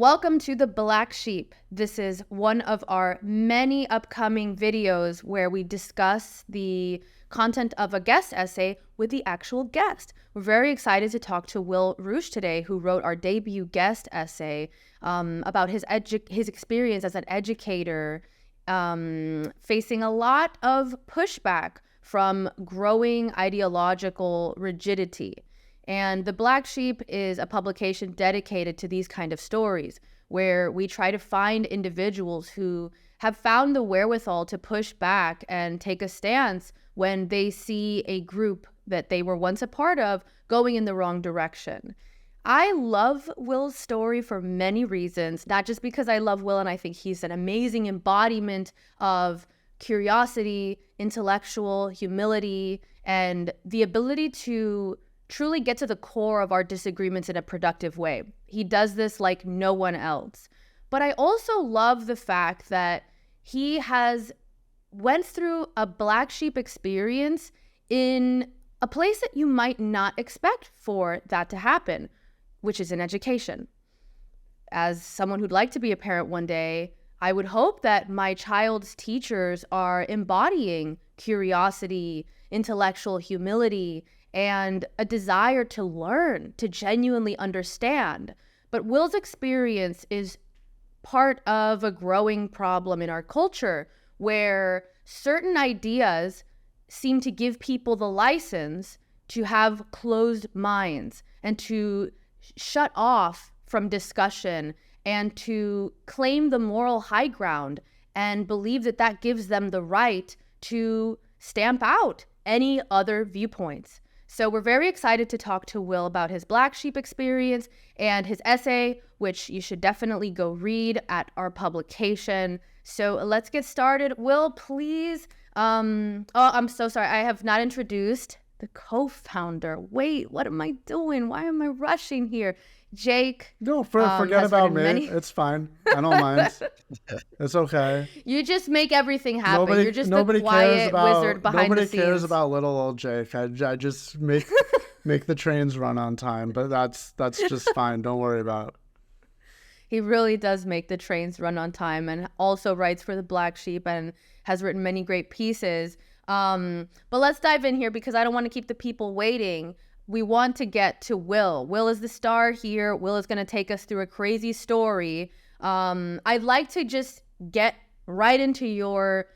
Welcome to the Black Sheep. This is one of our many upcoming videos where we discuss the content of a guest essay with the actual guest. We're very excited to talk to Reusch today, who wrote our debut guest essay about his experience as an educator, facing a lot of pushback from growing ideological rigidity. And The Black Sheep is a publication dedicated to these kind of stories, where we try to find individuals who have found the wherewithal to push back and take a stance when they see a group that they were once a part of going in the wrong direction. I love Will's story for many reasons, not just because I love Will and I think he's an amazing embodiment of curiosity, intellectual humility, and the ability to truly get to the core of our disagreements in a productive way. He does this like no one else. But I also love the fact that he has went through a Black Sheep experience in a place that you might not expect for that to happen, which is in education. As someone who'd like to be a parent one day, I would hope that my child's teachers are embodying curiosity, intellectual humility, and a desire to learn, to genuinely understand. But Will's experience is part of a growing problem in our culture where certain ideas seem to give people the license to have closed minds and to shut off from discussion and to claim the moral high ground and believe that that gives them the right to stamp out any other viewpoints. So we're very excited to talk to Will about his Black Sheep experience and his essay, which you should definitely go read at our publication. So let's get started. Will, please. I'm so sorry. I have not introduced the co-founder. Wait, what am I doing? Why am I rushing here? Jake. No, forget about me. It's fine. I don't mind. It's okay. You just make everything happen. You're just the quiet wizard behind the scenes. Nobody cares about little old Jake. I just make the trains run on time, but that's just fine. Don't worry about it. He really does make the trains run on time and also writes for the Black Sheep and has written many great pieces. But let's dive in here because I don't want to keep the people waiting. We want to get to Will. Will is the star here. Will is going to take us through a crazy story. I'd like to just get right into your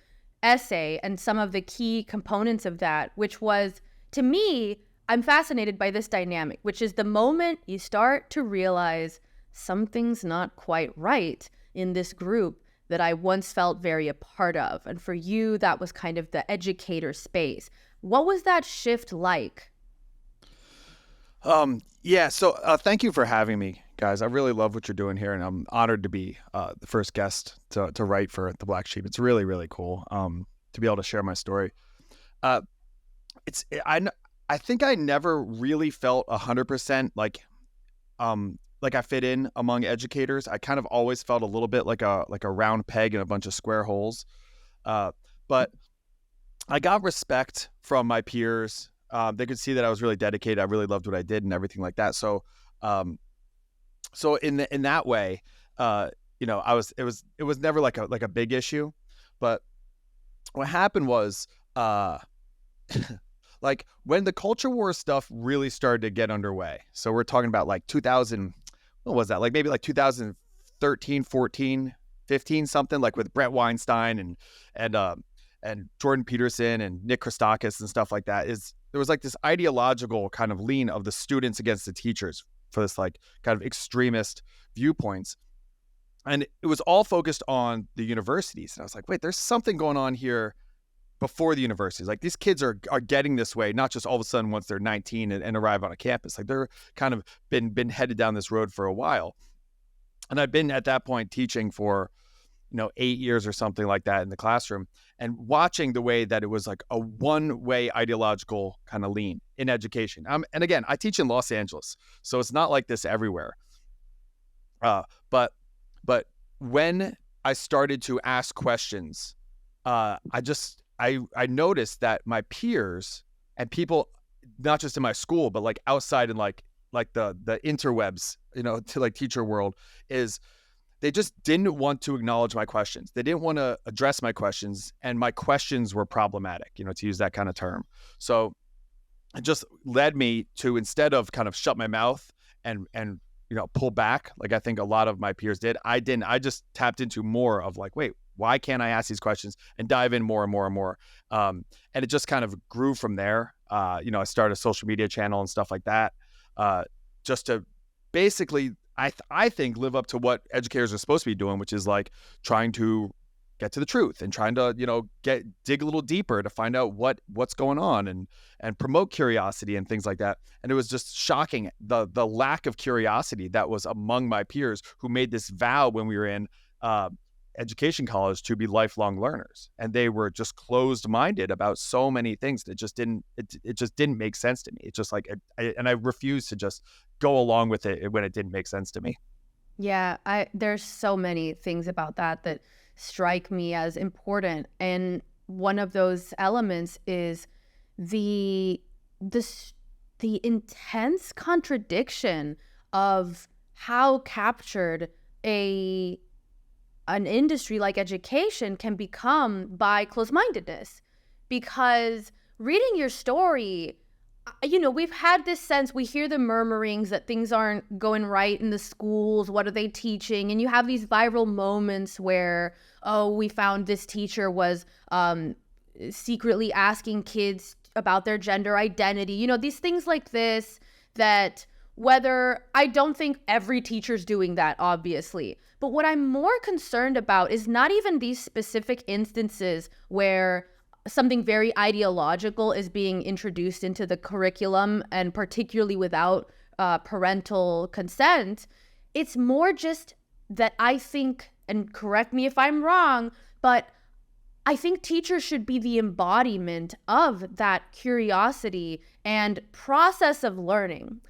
essay and some of the key components of that, which was, to me, I'm fascinated by this dynamic, which is the moment you start to realize something's not quite right in this group that I once felt very a part of. And for you, that was kind of the educator space. What was that shift like? So thank you for having me, guys. I really love what you're doing here, and I'm honored to be the first guest to write for the Black Sheep. It's really, really cool to be able to share my story. I think I never really felt 100% like I fit in among educators. I kind of always felt a little bit like a round peg in a bunch of square holes. But I got respect from my peers. They could see that I was really dedicated. I really loved what I did and everything like that. So in that way, it was never like a big issue. But what happened was, like when the culture war stuff really started to get underway. So we're talking about like 2000, what was that? Like maybe like 2013, 14, 15, something, like with Brett Weinstein and Jordan Peterson and Nick Christakis and stuff like that. There was like this ideological kind of lean of the students against the teachers for this like kind of extremist viewpoints. And it was all focused on the universities. And I was like, wait, there's something going on here before the universities. Like these kids are getting this way, not just all of a sudden once they're 19 and arrive on a campus. Like they're kind of been headed down this road for a while. And I'd been at that point teaching for 8 years or something like that in the classroom, and watching the way that it was like a one-way ideological kind of lean in education. And again, I teach in Los Angeles, so it's not like this everywhere. But when I started to ask questions, I noticed that my peers and people, not just in my school, but like outside in like like the interwebs, to like teacher world, is they just didn't want to acknowledge my questions. They didn't want to address my questions, and my questions were problematic, to use that kind of term. So it just led me to, instead of kind of shut my mouth and pull back, like I think a lot of my peers did, I didn't. I just tapped into more of like, wait, why can't I ask these questions, and dive in more and more and more. And it just kind of grew from there. I started a social media channel and stuff like that, just to basically, I think, live up to what educators are supposed to be doing, which is like trying to get to the truth and trying to, dig a little deeper to find out what's going on, and promote curiosity and things like that. And it was just shocking, the lack of curiosity that was among my peers who made this vow when we were in education college to be lifelong learners, and they were just closed-minded about so many things that just didn't make sense to me. It's just like, I refused to just go along with it when it didn't make sense to me. Yeah, there's so many things about that strike me as important, and one of those elements is the intense contradiction of how captured an industry like education can become by close-mindedness. Because reading your story, we've had this sense, we hear the murmurings that things aren't going right in the schools. What are they teaching? And you have these viral moments where, we found this teacher was secretly asking kids about their gender identity. These things like this, that whether, I don't think every teacher's doing that, obviously. But what I'm more concerned about is not even these specific instances where something very ideological is being introduced into the curriculum, and particularly without parental consent. It's more just that I think, and correct me if I'm wrong, but I think teachers should be the embodiment of that curiosity and process of learning.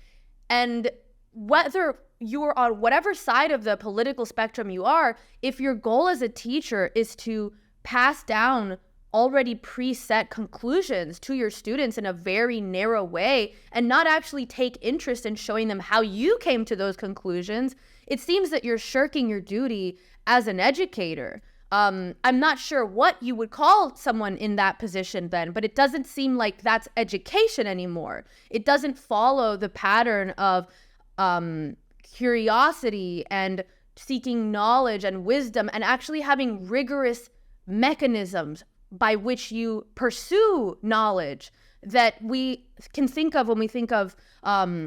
And whether you're on whatever side of the political spectrum you are, if your goal as a teacher is to pass down already preset conclusions to your students in a very narrow way, and not actually take interest in showing them how you came to those conclusions, it seems that you're shirking your duty as an educator. I'm not sure what you would call someone in that position then, but it doesn't seem like that's education anymore. It doesn't follow the pattern of curiosity and seeking knowledge and wisdom, and actually having rigorous mechanisms by which you pursue knowledge that we can think of when we think of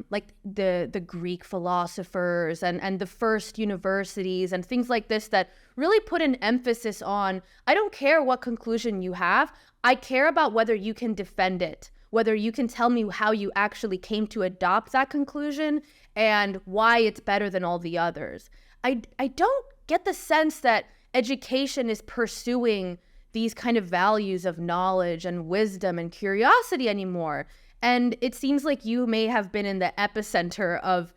like the Greek philosophers and the first universities and things like this, that really put an emphasis on, I don't care what conclusion you have, I care about whether you can defend it, whether you can tell me how you actually came to adopt that conclusion and why it's better than all the others. I don't get the sense that education is pursuing these kind of values of knowledge and wisdom and curiosity anymore. And it seems like you may have been in the epicenter of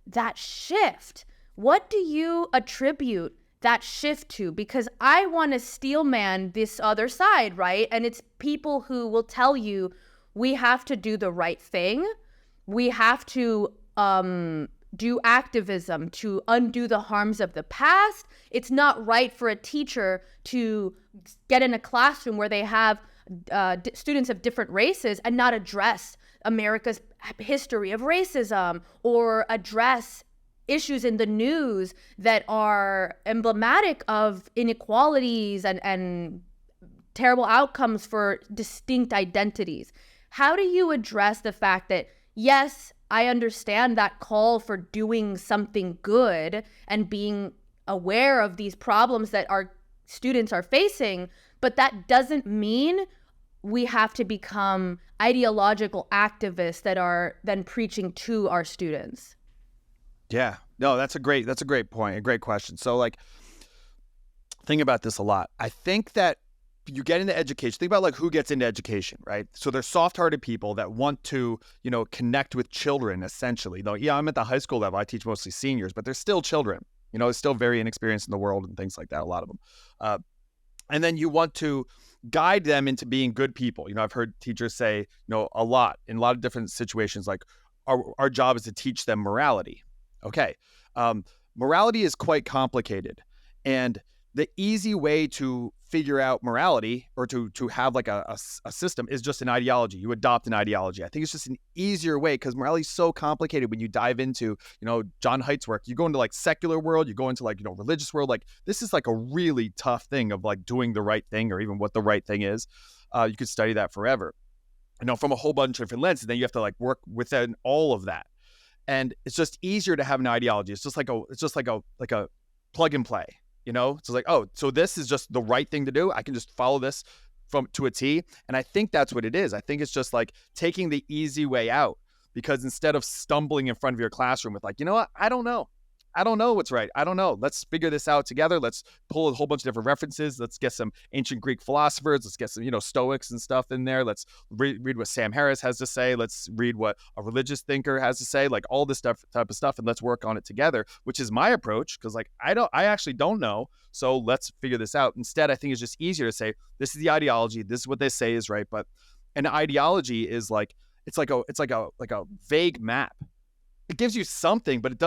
that shift. What do you attribute that shift to? Because I want to steel man this other side, right? And it's people who will tell you, we have to do the right thing. We have to do activism to undo the harms of the past. It's not right for a teacher to get in a classroom where they have students of different races and not address America's history of racism, or address issues in the news that are emblematic of inequalities and terrible outcomes for distinct identities. How do you address the fact that, yes, I understand that call for doing something good and being aware of these problems that our students are facing, but that doesn't mean we have to become ideological activists that are then preaching to our students? Yeah, no, that's a great point, a great question. So like, think about this a lot. I think that you get into education, think about like who gets into education, right? So there's soft-hearted people that want to, connect with children, essentially. Though, yeah, I'm at the high school level. I teach mostly seniors, but they're still children. They're still very inexperienced in the world and things like that, a lot of them. And then you want to guide them into being good people. I've heard teachers say, a lot, in a lot of different situations, like, our job is to teach them morality. Okay. Morality is quite complicated. And the easy way to figure out morality or to have like a system is just an ideology. You adopt an ideology. I think it's just an easier way because morality is so complicated when you dive into, John Haidt's work. You go into like secular world, you go into like, religious world. Like this is like a really tough thing of like doing the right thing or even what the right thing is. You could study that forever, from a whole bunch of different lenses. Then you have to like work within all of that. And it's just easier to have an ideology. It's just like a plug and play. It's like, oh, so this is just the right thing to do. I can just follow this to a T. And I think that's what it is. I think it's just like taking the easy way out, because instead of stumbling in front of your classroom with like, you know what, I don't know what's right. I don't know. Let's figure this out together. Let's pull a whole bunch of different references. Let's get some ancient Greek philosophers. Let's get some, Stoics and stuff in there. Let's read what Sam Harris has to say. Let's read what a religious thinker has to say, like all this type of stuff. And let's work on it together, which is my approach. Cause like, I actually don't know. So let's figure this out. Instead, I think it's just easier to say, this is the ideology. This is what they say is right. But an ideology is like, it's like a vague map. It gives you something, but it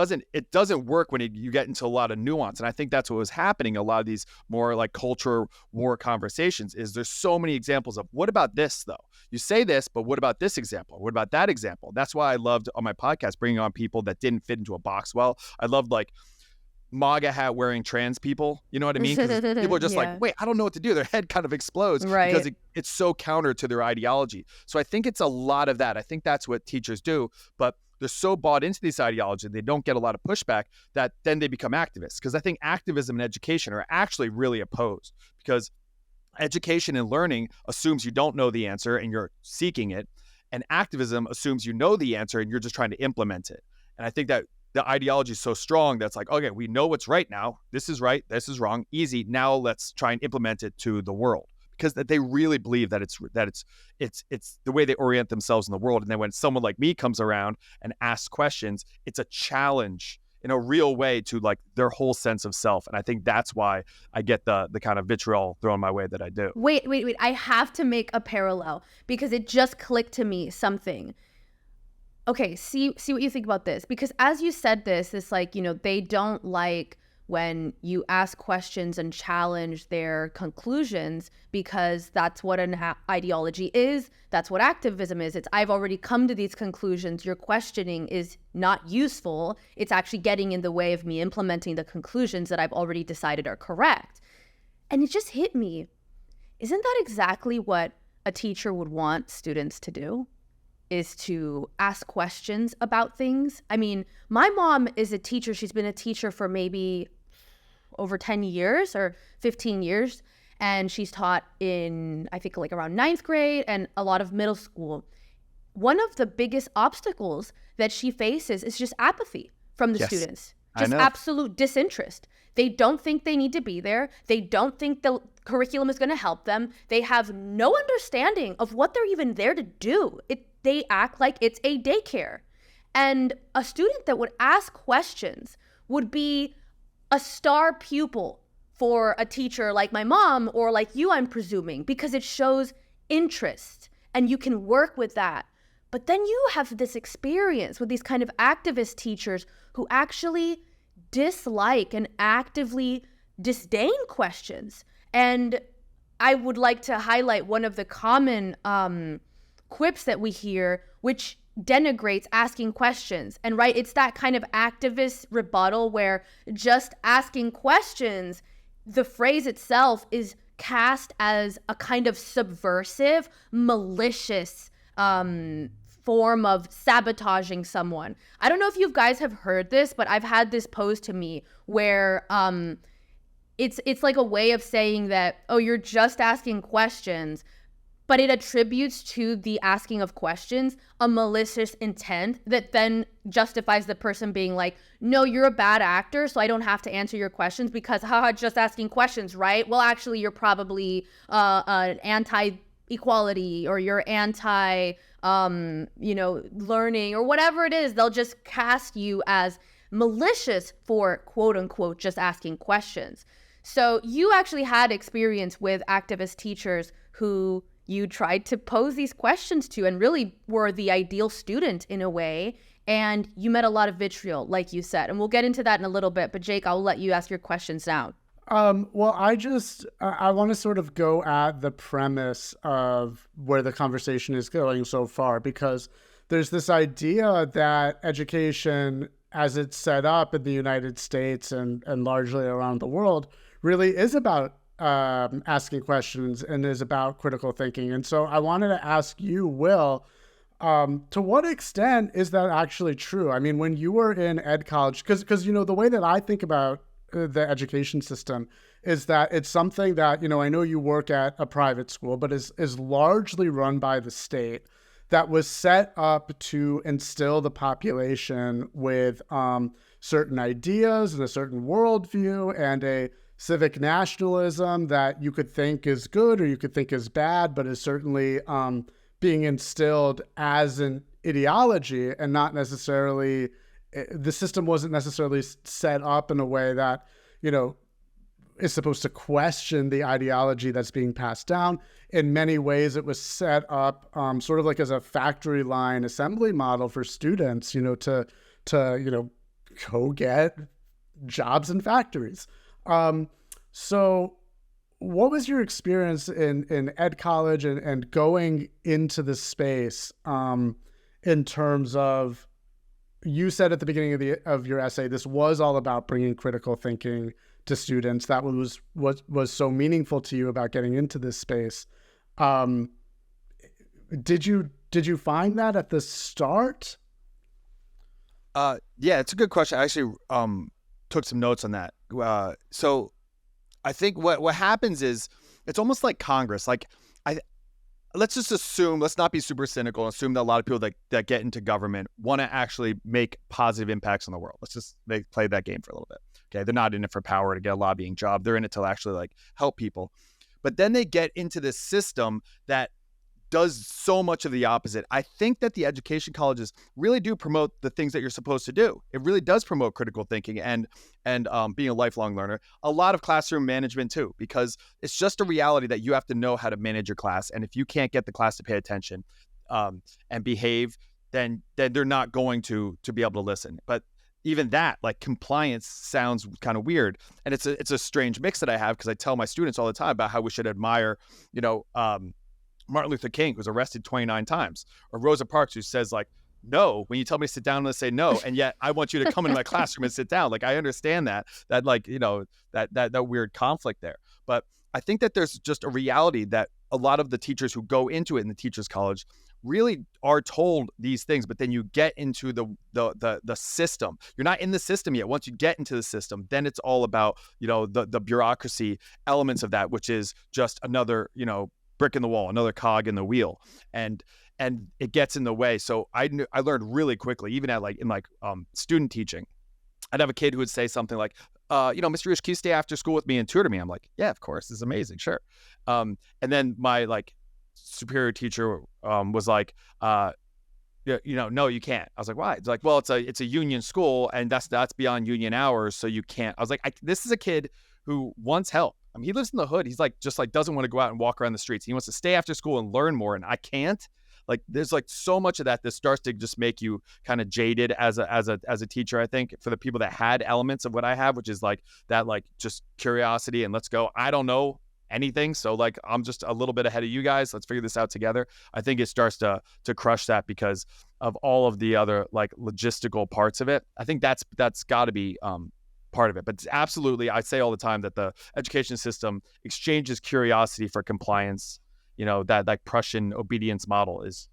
doesn't work when you get into a lot of nuance. And I think that's what was happening. A lot of these more like culture war conversations is there's so many examples of what about this though? You say this, but what about this example? What about that example? That's why I loved on my podcast bringing on people that didn't fit into a box well. I loved like MAGA hat wearing trans people. You know what I mean? Because people are just like, wait, I don't know what to do. Their head kind of explodes because it's so counter to their ideology. So I think it's a lot of that. I think that's what teachers do. But they're so bought into this ideology, they don't get a lot of pushback, that then they become activists. Because I think activism and education are actually really opposed, because education and learning assumes you don't know the answer and you're seeking it. And activism assumes you know the answer and you're just trying to implement it. And I think that the ideology is so strong that's like, okay, we know what's right now. This is right. This is wrong. Easy. Now let's try and implement it to the world. Because they really believe that it's the way they orient themselves in the world. And then when someone like me comes around and asks questions, it's a challenge in a real way to like their whole sense of self. And I think that's why I get the kind of vitriol thrown my way that I do. Wait. I have to make a parallel because it just clicked to me something. Okay, see what you think about this. Because as you said this, it's like, they don't like when you ask questions and challenge their conclusions, because that's what an ideology is. That's what activism is. It's, I've already come to these conclusions. Your questioning is not useful. It's actually getting in the way of me implementing the conclusions that I've already decided are correct. And it just hit me. Isn't that exactly what a teacher would want students to do? Is to ask questions about things. I mean, my mom is a teacher. She's been a teacher for maybe over 10 years or 15 years. And she's taught in, I think, like around 9th grade and a lot of middle school. One of the biggest obstacles that she faces is just apathy from the students. Just absolute disinterest. They don't think they need to be there. They don't think the curriculum is going to help them. They have no understanding of what they're even there to do. They act like it's a daycare. And a student that would ask questions would be a star pupil for a teacher like my mom or like you, I'm presuming, because it shows interest and you can work with that. But then you have this experience with these kind of activist teachers who actually dislike and actively disdain questions. And I would like to highlight one of the common quips that we hear, which denigrates asking questions. And it's that kind of activist rebuttal where just asking questions, the phrase itself is cast as a kind of subversive, malicious form of sabotaging someone. I don't know if you guys have heard this, but I've had this posed to me where it's like a way of saying that, oh, you're just asking questions, but it attributes to the asking of questions a malicious intent that then justifies the person being like, no, you're a bad actor, so I don't have to answer your questions because, haha, just asking questions, right? Well, actually, you're probably an anti-equality or you're anti, learning or whatever it is. They'll just cast you as malicious for, quote unquote, just asking questions. So you actually had experience with activist teachers who you tried to pose these questions to and really were the ideal student in a way. and you met a lot of vitriol, like you said. And we'll get into that in a little bit. But Jake, I'll let you ask your questions now. Well, I want to sort of go at the premise of where the conversation is going so far, because there's this idea that education, as it's set up in the United States and largely around the world, really is about asking questions and is about critical thinking. And so I wanted to ask you, Will, to what extent is that actually true? I mean, when you were in ed college, because the way that I think about the education system is that it's something that, I know you work at a private school, but is largely run by the state, that was set up to instill the population with certain ideas and a certain worldview and a civic nationalism that you could think is good or you could think is bad, but is certainly being instilled as an ideology and not necessarily, the system wasn't necessarily set up in a way that, is supposed to question the ideology that's being passed down. In many ways, it was set up sort of like as a factory line assembly model for students, to go get jobs in factories. So what was your experience in ed college and going into the space in terms of, you said at the beginning of your essay, this was all about bringing critical thinking to students. That was so meaningful to you about getting into this space. Did you find that at the start? Yeah, it's a good question. I actually took some notes on that. So I think what happens is it's almost like Congress. Like let's just assume, let's not be super cynical and assume that a lot of people that get into government want to actually make positive impacts on the world. Let's just play that game for a little bit. Okay, they're not in it for power to get a lobbying job. They're in it to actually help people. But then they get into this system that does so much of the opposite. I think that the education colleges really do promote the things that you're supposed to do. It really does promote critical thinking and being a lifelong learner. A lot of classroom management too, because it's just a reality that you have to know how to manage your class. And if you can't get the class to pay attention and behave, then they're not going to be able to listen. But even that, like compliance, sounds kind of weird, and it's a strange mix that I have, because I tell my students all the time about how we should admire, Martin Luther King, who's arrested 29 times, or Rosa Parks, who says no, when you tell me to sit down, I'm gonna say no, and yet I want you to come into my classroom and sit down. Like, I understand that that weird conflict there, but I think that there's just a reality that a lot of the teachers who go into it in the teachers college really are told these things, but then you get into the system. You're not in the system yet. Once you get into the system, then it's all about the bureaucracy elements of that, which is just another brick in the wall, another cog in the wheel, and it gets in the way. So I learned really quickly, even at student teaching. I'd have a kid who would say something like, Mr. Reusch, can you stay after school with me and tutor me? I'm like, yeah, of course, this is amazing, sure. And then my superior teacher was like, no, you can't. I was like, why? It's like, well, it's a union school, and that's beyond union hours, so you can't. I was like, this is a kid who wants help. I mean, he lives in the hood. He's doesn't want to go out and walk around the streets. He wants to stay after school and learn more, and I can't. There's so much of that starts to just make you kind of jaded as a teacher. I think for the people that had elements of what I have, which is just curiosity and let's go. I don't know anything, so I'm just a little bit ahead of you guys. Let's figure this out together. I think it starts to crush that because of all of the other logistical parts of it. I think that's got to be part of it. But absolutely, I say all the time that the education system exchanges curiosity for compliance. That Prussian obedience model is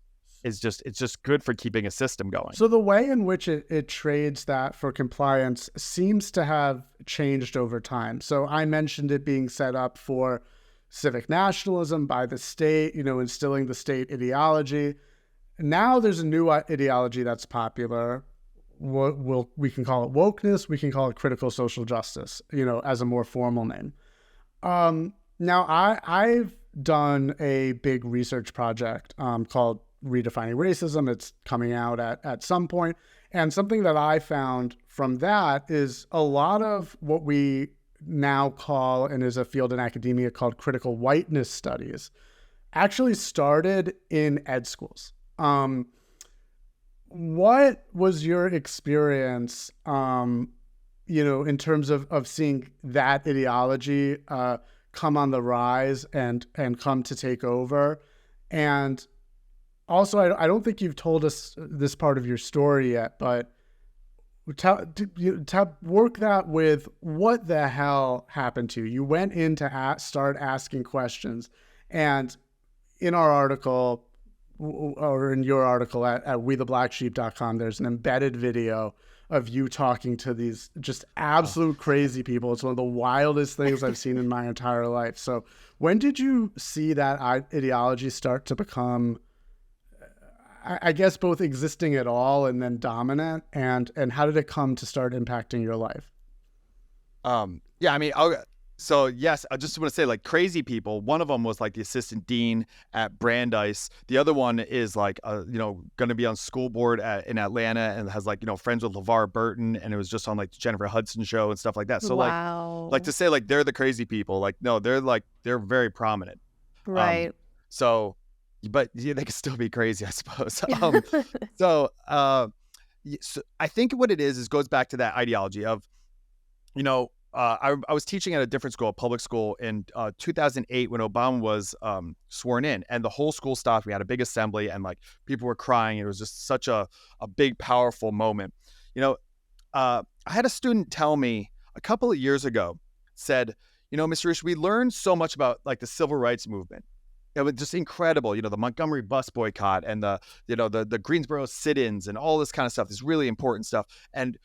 just good for keeping a system going. So the way in which it trades that for compliance seems to have changed over time. So I mentioned it being set up for civic nationalism by the state, instilling the state ideology. Now there's a new ideology that's popular. We can call it wokeness. We can call it critical social justice, as a more formal name. Now I've done a big research project called Redefining Racism. It's coming out at some point. And something that I found from that is a lot of what we now call, and is a field in academia called critical whiteness studies, actually started in ed schools. One what was your experience, in terms of seeing that ideology come on the rise and come to take over? And also, I don't think you've told us this part of your story yet, but work that with what the hell happened to you. You went in to start asking questions, and in our article, or in your article at wetheblacksheep.com, there's an embedded video of you talking to these just absolute crazy people. It's one of the wildest things I've seen in my entire life. So when did you see that ideology start to become, I guess, both existing at all and then dominant, and how did it come to start impacting your life? Yeah, I mean, so yes, I just want to say, like, crazy people. One of them was like the assistant dean at Brandeis. The other one is like, going to be on school board in Atlanta and has, like, friends with LeVar Burton, and it was just on like the Jennifer Hudson show and stuff like that. So Wow. like to say like they're the crazy people, like, no, they're very prominent. Right. So, but yeah, they could still be crazy, I suppose. So I think what it is goes back to that ideology of, I was teaching at a different school, a public school, in 2008 when Obama was sworn in, and the whole school stopped. We had a big assembly, and like people were crying. It was just such a big, powerful moment. I had a student tell me a couple of years ago, said, Mr. Reusch, we learned so much about like the civil rights movement. It was just incredible, the Montgomery bus boycott and the Greensboro sit-ins and all this kind of stuff, this really important stuff. And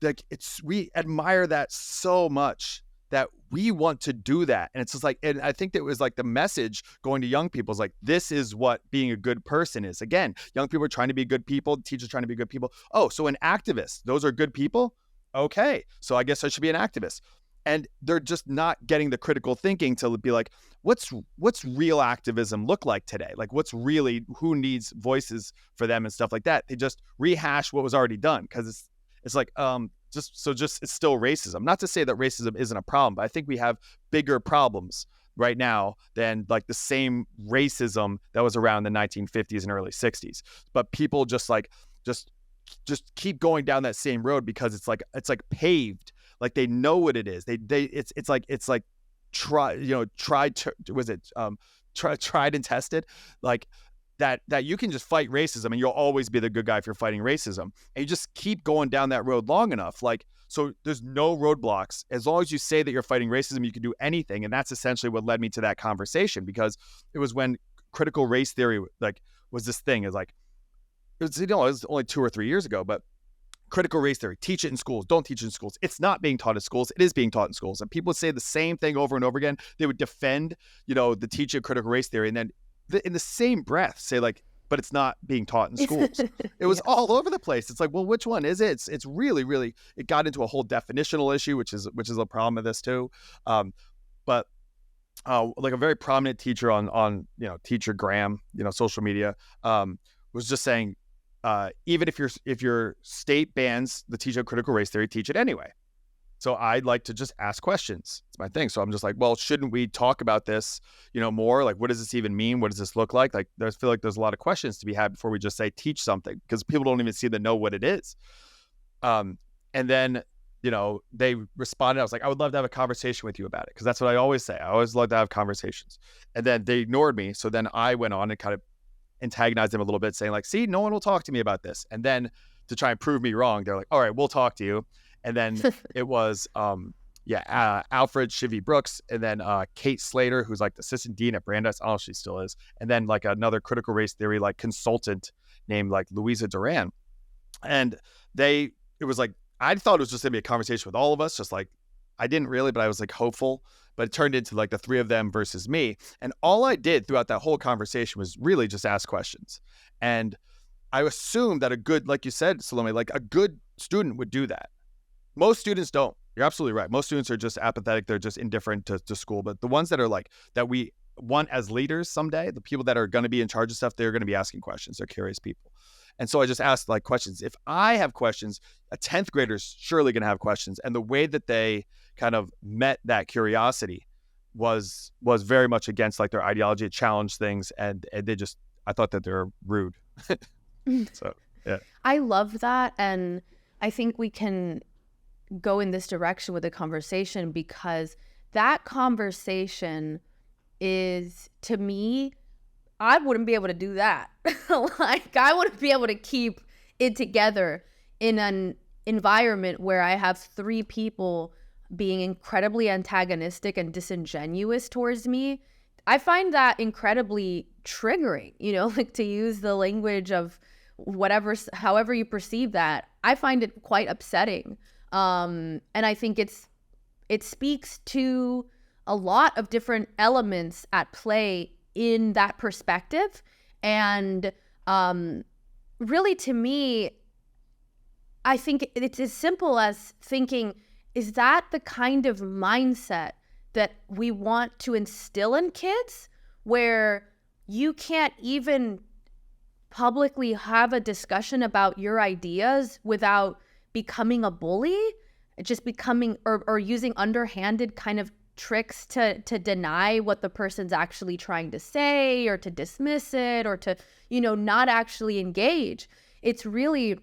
like, we admire that so much that we want to do that. And it's just like, and I think that was like the message going to young people is like, this is what being a good person is. Again, young people are trying to be good people, teachers trying to be good people. Oh, so an activist, those are good people? Okay, so I guess I should be an activist. And they're just not getting the critical thinking to be like, what's real activism look like today? Like, who needs voices for them and stuff like that? They just rehash what was already done, because it's like, it's still racism. Not to say that racism isn't a problem, but I think we have bigger problems right now than like the same racism that was around the 1950s and early 60s. But people just keep going down that same road because it's like paved. Like, they know what it is. It's like tried and tested, like that you can just fight racism and you'll always be the good guy if you're fighting racism. And you just keep going down that road long enough. Like, so there's no roadblocks. As long as you say that you're fighting racism, you can do anything. And that's essentially what led me to that conversation, because it was when critical race theory was this thing. It was only 2 or 3 years ago, but critical race theory, teach it in schools, don't teach it in schools. It's not being taught in schools. It is being taught in schools. And people would say the same thing over and over again. They would defend, the teaching of critical race theory, and then in the same breath say like, but it's not being taught in schools. It was all over the place. It's like, well, which one is it? It's really, really, it got into a whole definitional issue, which is a problem of this too. But like a very prominent teacher on Teacher Graham, social media, was just saying, even if your state bans the teaching of critical race theory, teach it anyway. So I'd like to just ask questions. It's my thing. So I'm just like, well, shouldn't we talk about this, more? Like, what does this even mean? What does this look like? Like, I feel like there's a lot of questions to be had before we just say teach something, because people don't even seem to know what it is. And then, they responded. I was like, I would love to have a conversation with you about it, because that's what I always say. I always love to have conversations. And then they ignored me. So then I went on and kind of antagonized them a little bit, saying like, see, no one will talk to me about this. And then to try and prove me wrong, they're like, all right, we'll talk to you. And then it was, Alfred Shivy Brooks, and then Kate Slater, who's like the assistant dean at Brandeis. I don't know if she still is. And then like another critical race theory like consultant named like Louisa Duran. And it was like, I thought it was just gonna be a conversation with all of us, just like, I didn't really, but I was like hopeful. But it turned into like the three of them versus me. And all I did throughout that whole conversation was really just ask questions. And I assumed that like you said, Salome, like a good student would do that. Most students don't. You're absolutely right. Most students are just apathetic. They're just indifferent to school. But the ones that are like, that we want as leaders someday, the people that are going to be in charge of stuff, they're going to be asking questions. They're curious people. And so I just asked like questions. If I have questions, a 10th grader's surely going to have questions. And the way that they kind of met that curiosity was very much against like their ideology. It challenged things. And I thought that they're rude. So. Yeah. I love that. And I think we can go in this direction with the conversation, because that conversation is, to me, I wouldn't be able to do that. Like, I wouldn't be able to keep it together in an environment where I have three people being incredibly antagonistic and disingenuous towards me. I find that incredibly triggering, like, to use the language of whatever, however you perceive that. I find it quite upsetting. And I think it speaks to a lot of different elements at play in that perspective. And really, to me, I think it's as simple as thinking, is that the kind of mindset that we want to instill in kids, where you can't even publicly have a discussion about your ideas without becoming a bully, just becoming or using underhanded kind of tricks to deny what the person's actually trying to say, or to dismiss it, or to, not actually engage? It's really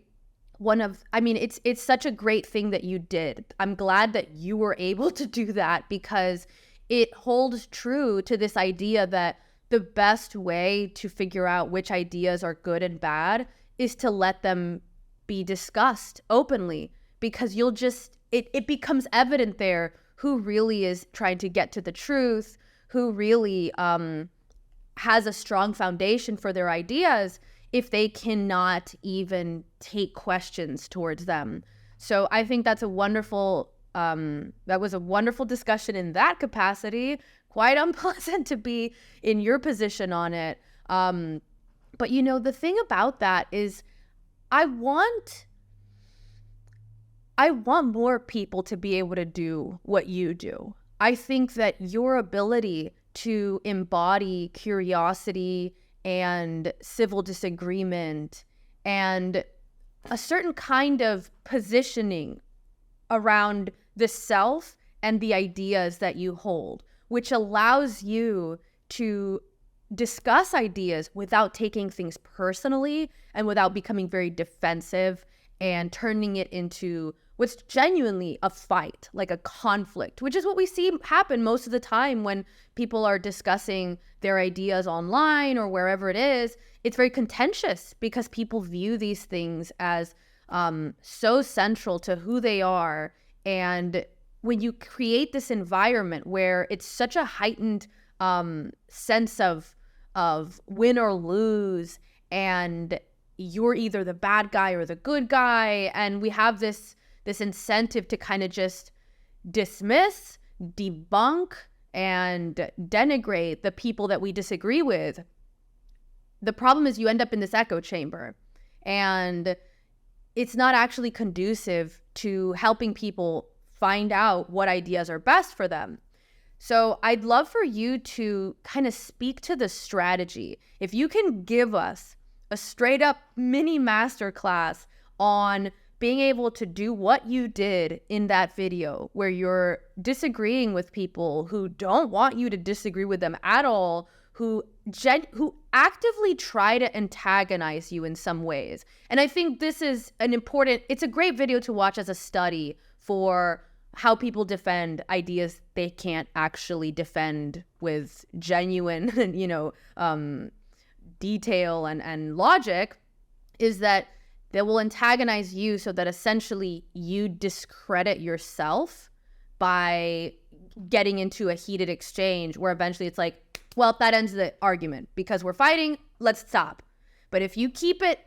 it's such a great thing that you did. I'm glad that you were able to do that, because it holds true to this idea that the best way to figure out which ideas are good and bad is to let them be discussed openly, because it becomes evident there who really is trying to get to the truth, who really has a strong foundation for their ideas, if they cannot even take questions towards them. So I think that's that was a wonderful discussion in that capacity. Quite unpleasant to be in your position on it. But the thing about that is, I want more people to be able to do what you do. I think that your ability to embody curiosity and civil disagreement and a certain kind of positioning around the self and the ideas that you hold, which allows you to discuss ideas without taking things personally and without becoming very defensive and turning it into what's genuinely a fight, like a conflict, which is what we see happen most of the time when people are discussing their ideas online or wherever it is. It's very contentious because people view these things as so central to who they are. And when you create this environment where it's such a heightened sense of win or lose, and you're either the bad guy or the good guy, and we have this incentive to kind of just dismiss, debunk, and denigrate the people that we disagree with. The problem is you end up in this echo chamber, and it's not actually conducive to helping people find out what ideas are best for them. So I'd love for you to kind of speak to the strategy. If you can give us a straight up mini masterclass on being able to do what you did in that video, where you're disagreeing with people who don't want you to disagree with them at all, who actively try to antagonize you in some ways. And I think this is it's a great video to watch as a study for how people defend ideas they can't actually defend with genuine, detail and logic, is that they will antagonize you so that essentially you discredit yourself by getting into a heated exchange where eventually it's like, well, that ends the argument because we're fighting, let's stop. But if you keep it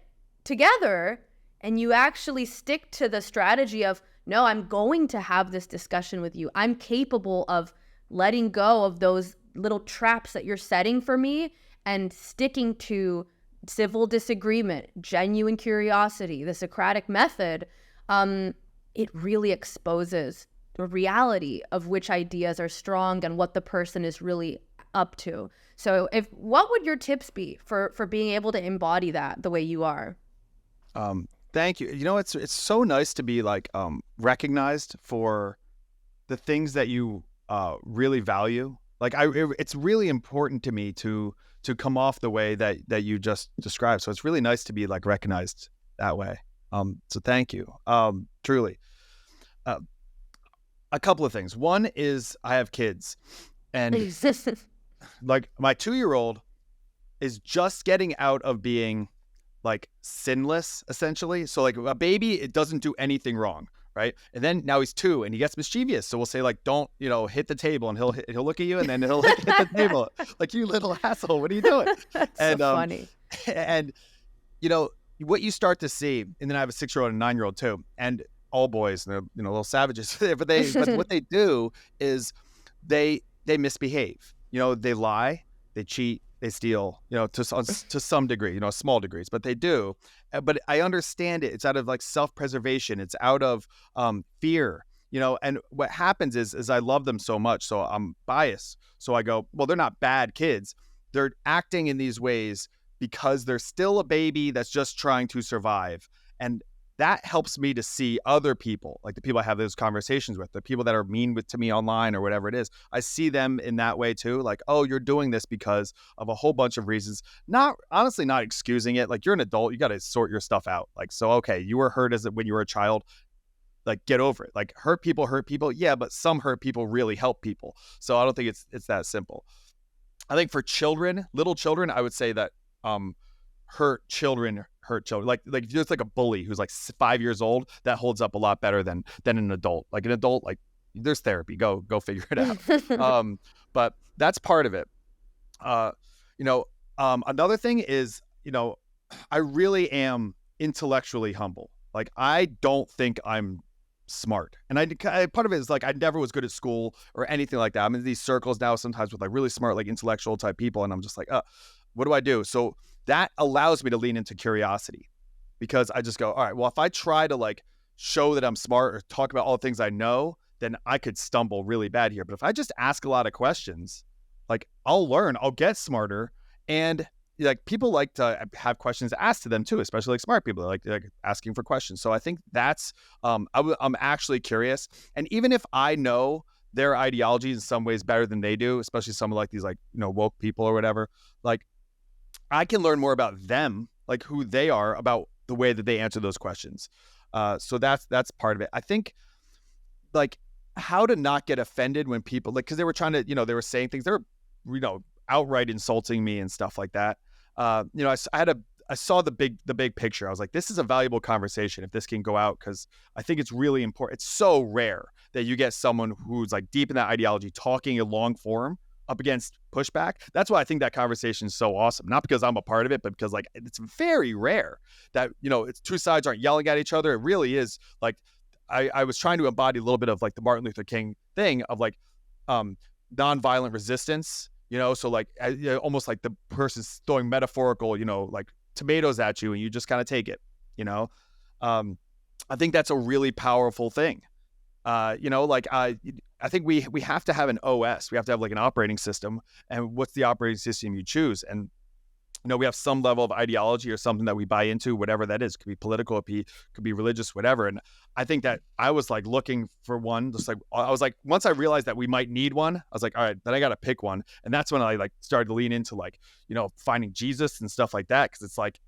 together and you actually stick to the strategy of, no, I'm going to have this discussion with you, I'm capable of letting go of those little traps that you're setting for me and sticking to civil disagreement, genuine curiosity, the Socratic method, it really exposes the reality of which ideas are strong and what the person is really up to. So what would your tips be for being able to embody that the way you are? Thank you. It's so nice to be recognized for the things that you really value. It's really important to me to come off the way that you just described. So it's really nice to be recognized that way. So thank you. Truly. A couple of things. One is I have kids, and like my 2-year-old is just getting out of being like sinless, essentially. So like a baby, it doesn't do anything wrong, right? And then now he's 2 and he gets mischievous. So we'll say like, don't, hit the table, and he'll look at you, and then he'll like hit the table. Like, you little asshole, what are you doing? That's And so funny. and what you start to see, and then I have a 6-year-old and a 9-year-old too, and all boys, and they're little savages. but what they do is they misbehave. They lie, they cheat, they steal. To some degree, small degrees, but they do. But I understand it. It's out of like self-preservation. It's out of fear. And what happens is I love them so much, so I'm biased. So I go, well, they're not bad kids. They're acting in these ways because they're still a baby that's just trying to survive. And that helps me to see other people, like the people I have those conversations with, the people that are mean to me online or whatever it is. I see them in that way too. Like, oh, you're doing this because of a whole bunch of reasons. Not excusing it. Like, you're an adult, you got to sort your stuff out. Like, so, okay, you were hurt when you were a child. Like, get over it. Like, hurt people. Yeah, but some hurt people really help people. So I don't think it's that simple. I think for little children, I would say that hurt children. Like if you're just like a bully who's like 5 years old, that holds up a lot better than an adult. Like an adult, like, there's therapy. Go figure it out. But that's part of it. Another thing is, I really am intellectually humble. Like, I don't think I'm smart. And part of it is like, I never was good at school or anything like that. I'm in these circles now sometimes with like really smart, like intellectual type people. And I'm just like, what do I do? So that allows me to lean into curiosity, because I just go, all right, well, if I try to like show that I'm smart or talk about all the things I know, then I could stumble really bad here. But if I just ask a lot of questions, like, I'll learn, I'll get smarter. And like, people like to have questions asked to them too, especially like smart people like asking for questions. So I think that's, I'm actually curious. And even if I know their ideology in some ways better than they do, especially some of like these like, woke people or whatever, like, I can learn more about them, like who they are, about the way that they answer those questions. So that's part of it. I think like how to not get offended when people like, cause they were trying to, they were saying things, they were, outright insulting me and stuff like that. I saw the big picture. I was like, this is a valuable conversation if this can go out, because I think it's really important. It's so rare that you get someone who's like deep in that ideology talking in long form up against pushback. That's why I think that conversation is so awesome. Not because I'm a part of it, but because like it's very rare that, it's two sides aren't yelling at each other. It really is like, I was trying to embody a little bit of like the Martin Luther King thing of like nonviolent resistance, so like almost like the person's throwing metaphorical, like tomatoes at you and you just kind of take it, I think that's a really powerful thing. I think we have to have an OS. We have to have like an operating system, and what's the operating system you choose? And we have some level of ideology or something that we buy into, whatever that is. It could be political, it could be religious, whatever. And I think that I was like looking for one, just like I was like, once I realized that we might need one, I was like, all right, then I got to pick one. And that's when I like started to lean into like, finding Jesus and stuff like that. Cause it's like,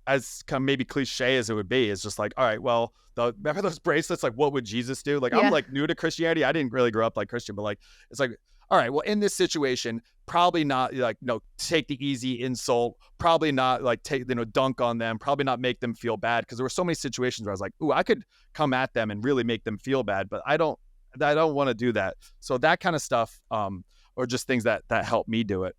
as kind of maybe cliche as it would be, it's just like, all right, well, remember those bracelets? Like, what would Jesus do? Like, yeah. I'm like new to Christianity. I didn't really grow up like Christian, but like, it's like, all right, well, in this situation, probably not like, take the easy insult, probably not like take, dunk on them, probably not make them feel bad. Cause there were so many situations where I was like, ooh, I could come at them and really make them feel bad, but I don't want to do that. So that kind of stuff, or just things that help me do it.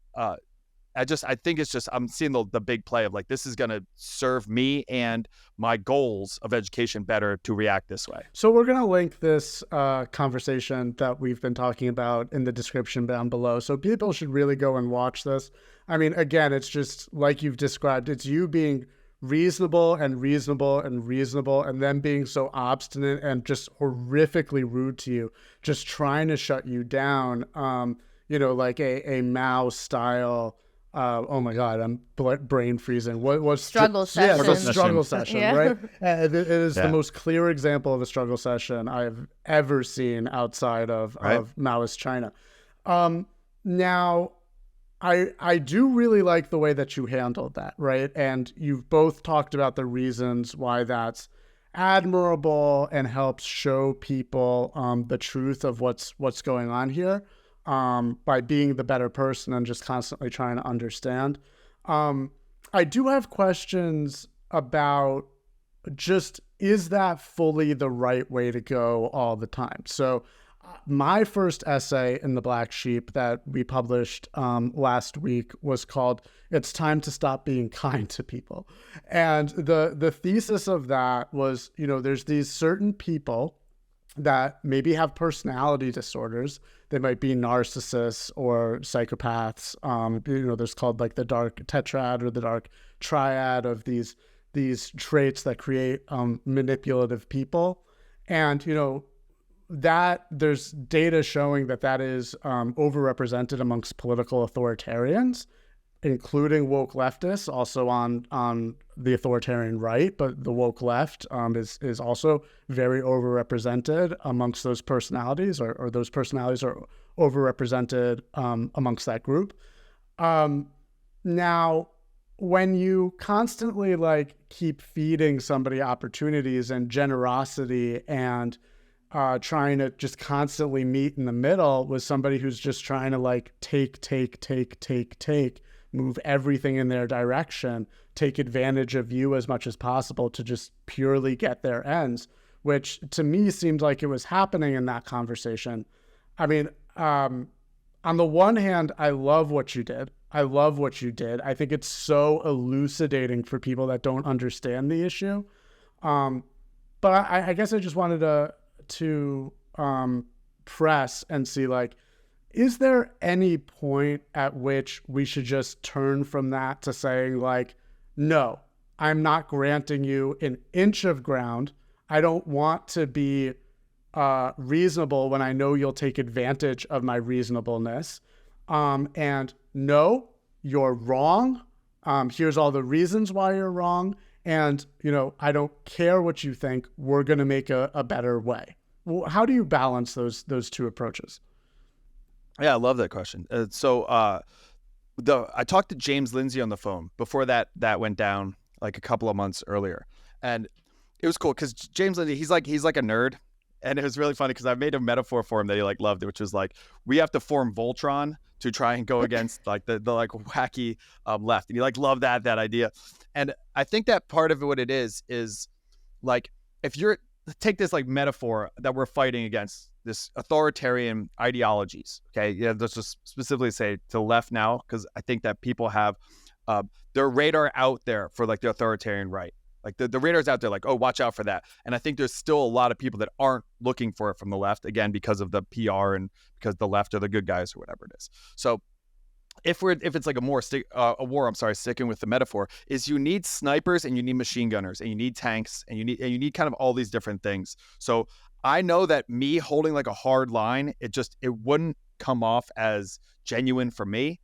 I think it's just, I'm seeing the big play of like, this is going to serve me and my goals of education better to react this way. So we're going to link this conversation that we've been talking about in the description down below. So people should really go and watch this. I mean, again, it's just like you've described, it's you being reasonable and then being so obstinate and just horrifically rude to you, just trying to shut you down, like a Mao style. Oh my God, I'm brain freezing. What struggle session? Yeah, struggle session, yeah. Right? It is the most clear example of a struggle session I've ever seen outside of Maoist China. Now, I do really like the way that you handled that, right? And you've both talked about the reasons why that's admirable and helps show people the truth of what's going on here, by being the better person and just constantly trying to understand. I do have questions about just, is that fully the right way to go all the time? So my first essay in the Black Sheep that we published last week was called "It's Time to Stop Being Kind to People." And the thesis of that was, there's these certain people that maybe have personality disorders. They might be narcissists or psychopaths. There's called like the dark tetrad or the dark triad of these traits that create manipulative people. And, that there's data showing that is overrepresented amongst political authoritarians, including woke leftists, also on the authoritarian right, but the woke left is also very overrepresented amongst those personalities, or those personalities are overrepresented amongst that group. Now, when you constantly like keep feeding somebody opportunities and generosity and trying to just constantly meet in the middle with somebody who's just trying to like take, move everything in their direction, take advantage of you as much as possible to just purely get their ends, which to me seemed like it was happening in that conversation. I mean, on the one hand, I love what you did. I think it's so elucidating for people that don't understand the issue. But I guess I just wanted to press and see, like, is there any point at which we should just turn from that to saying like, no, I'm not granting you an inch of ground. I don't want to be reasonable when I know you'll take advantage of my reasonableness. And no, you're wrong. Here's all the reasons why you're wrong. And, I don't care what you think. We're going to make a better way. Well, how do you balance those two approaches? Yeah, I love that question. I talked to James Lindsay on the phone before that went down like a couple of months earlier, and it was cool because James Lindsay, he's like a nerd, and it was really funny because I made a metaphor for him that he like loved, which was like we have to form Voltron to try and go against like the like wacky left, and he like loved that idea, and I think that part of it, what it is like if you're take this like metaphor that we're fighting against this authoritarian ideologies. Okay. Yeah. Let's just specifically say to the left now, because I think that people have their radar out there for like the authoritarian right. Like the radar's out there like, oh, watch out for that. And I think there's still a lot of people that aren't looking for it from the left, again, because of the PR and because the left are the good guys or whatever it is. So if it's like a war, sticking with the metaphor, is you need snipers and you need machine gunners and you need tanks and you need kind of all these different things. So I know that me holding like a hard line, it wouldn't come off as genuine for me.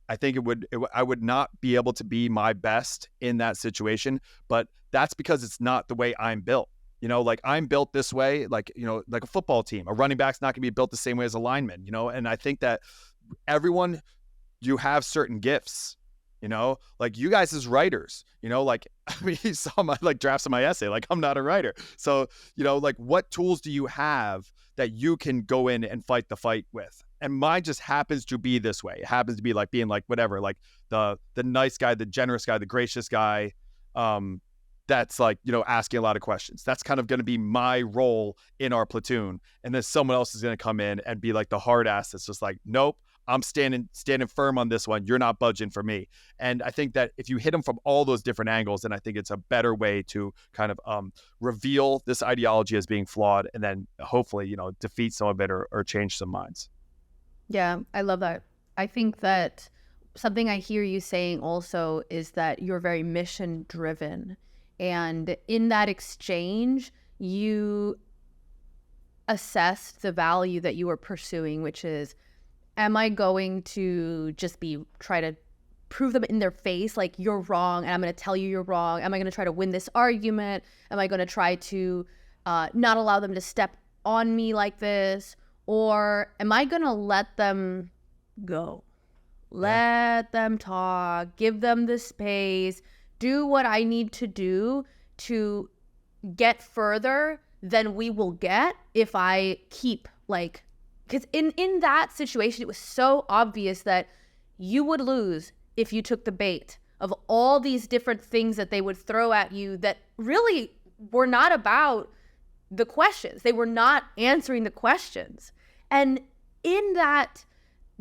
I think I would not be able to be my best in that situation, but that's because it's not the way I'm built. Like I'm built this way, like, like a football team, a running back's not gonna be built the same way as a lineman, and I think that everyone, you have certain gifts, like you guys as writers, like, I mean, you saw my like drafts of my essay, like I'm not a writer. So, like what tools do you have that you can go in and fight the fight with? And mine just happens to be this way. It happens to be like being like, whatever, like the nice guy, the generous guy, the gracious guy, that's like, asking a lot of questions. That's kind of going to be my role in our platoon. And then someone else is going to come in and be like the hard ass that's just like, nope, I'm standing firm on this one. You're not budging for me. And I think that if you hit them from all those different angles, then I think it's a better way to kind of reveal this ideology as being flawed and then hopefully, defeat some of it or change some minds. Yeah, I love that. I think that something I hear you saying also is that you're very mission driven. And in that exchange, you assessed the value that you were pursuing, which is, am I going to just try to prove them in their face, like you're wrong, and I'm going to tell you you're wrong? Am I going to try to win this argument? Am I going to try to not allow them to step on me like this? Or am I going to let them go? Let them talk, give them the space, do what I need to do to get further than we will get if I keep like, because in that situation, it was so obvious that you would lose if you took the bait of all these different things that they would throw at you that really were not about the questions. They were not answering the questions. And in that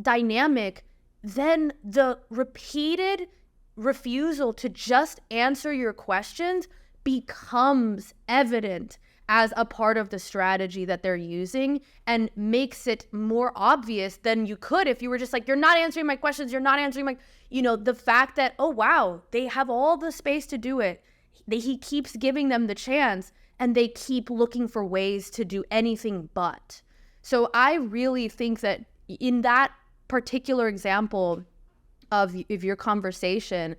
dynamic, then the repeated refusal to just answer your questions becomes evident as a part of the strategy that they're using and makes it more obvious than you could if you were just like, you're not answering my questions, you're not answering my, the fact that, oh, wow, they have all the space to do it. He keeps giving them the chance and they keep looking for ways to do anything but. So I really think that in that particular example of your conversation,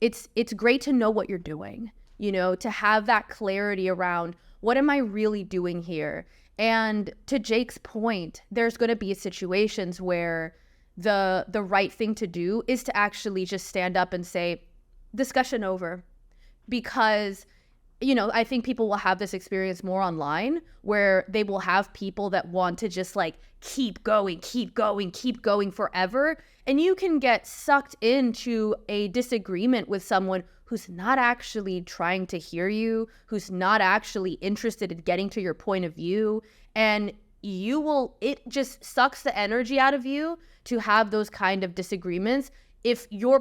it's great to know what you're doing, to have that clarity around what am I really doing here? And to Jake's point, there's going to be situations where the right thing to do is to actually just stand up and say, discussion over. Because, I think people will have this experience more online where they will have people that want to just like keep going forever. And you can get sucked into a disagreement with someone who's not actually trying to hear you, who's not actually interested in getting to your point of view. And it just sucks the energy out of you to have those kind of disagreements. If your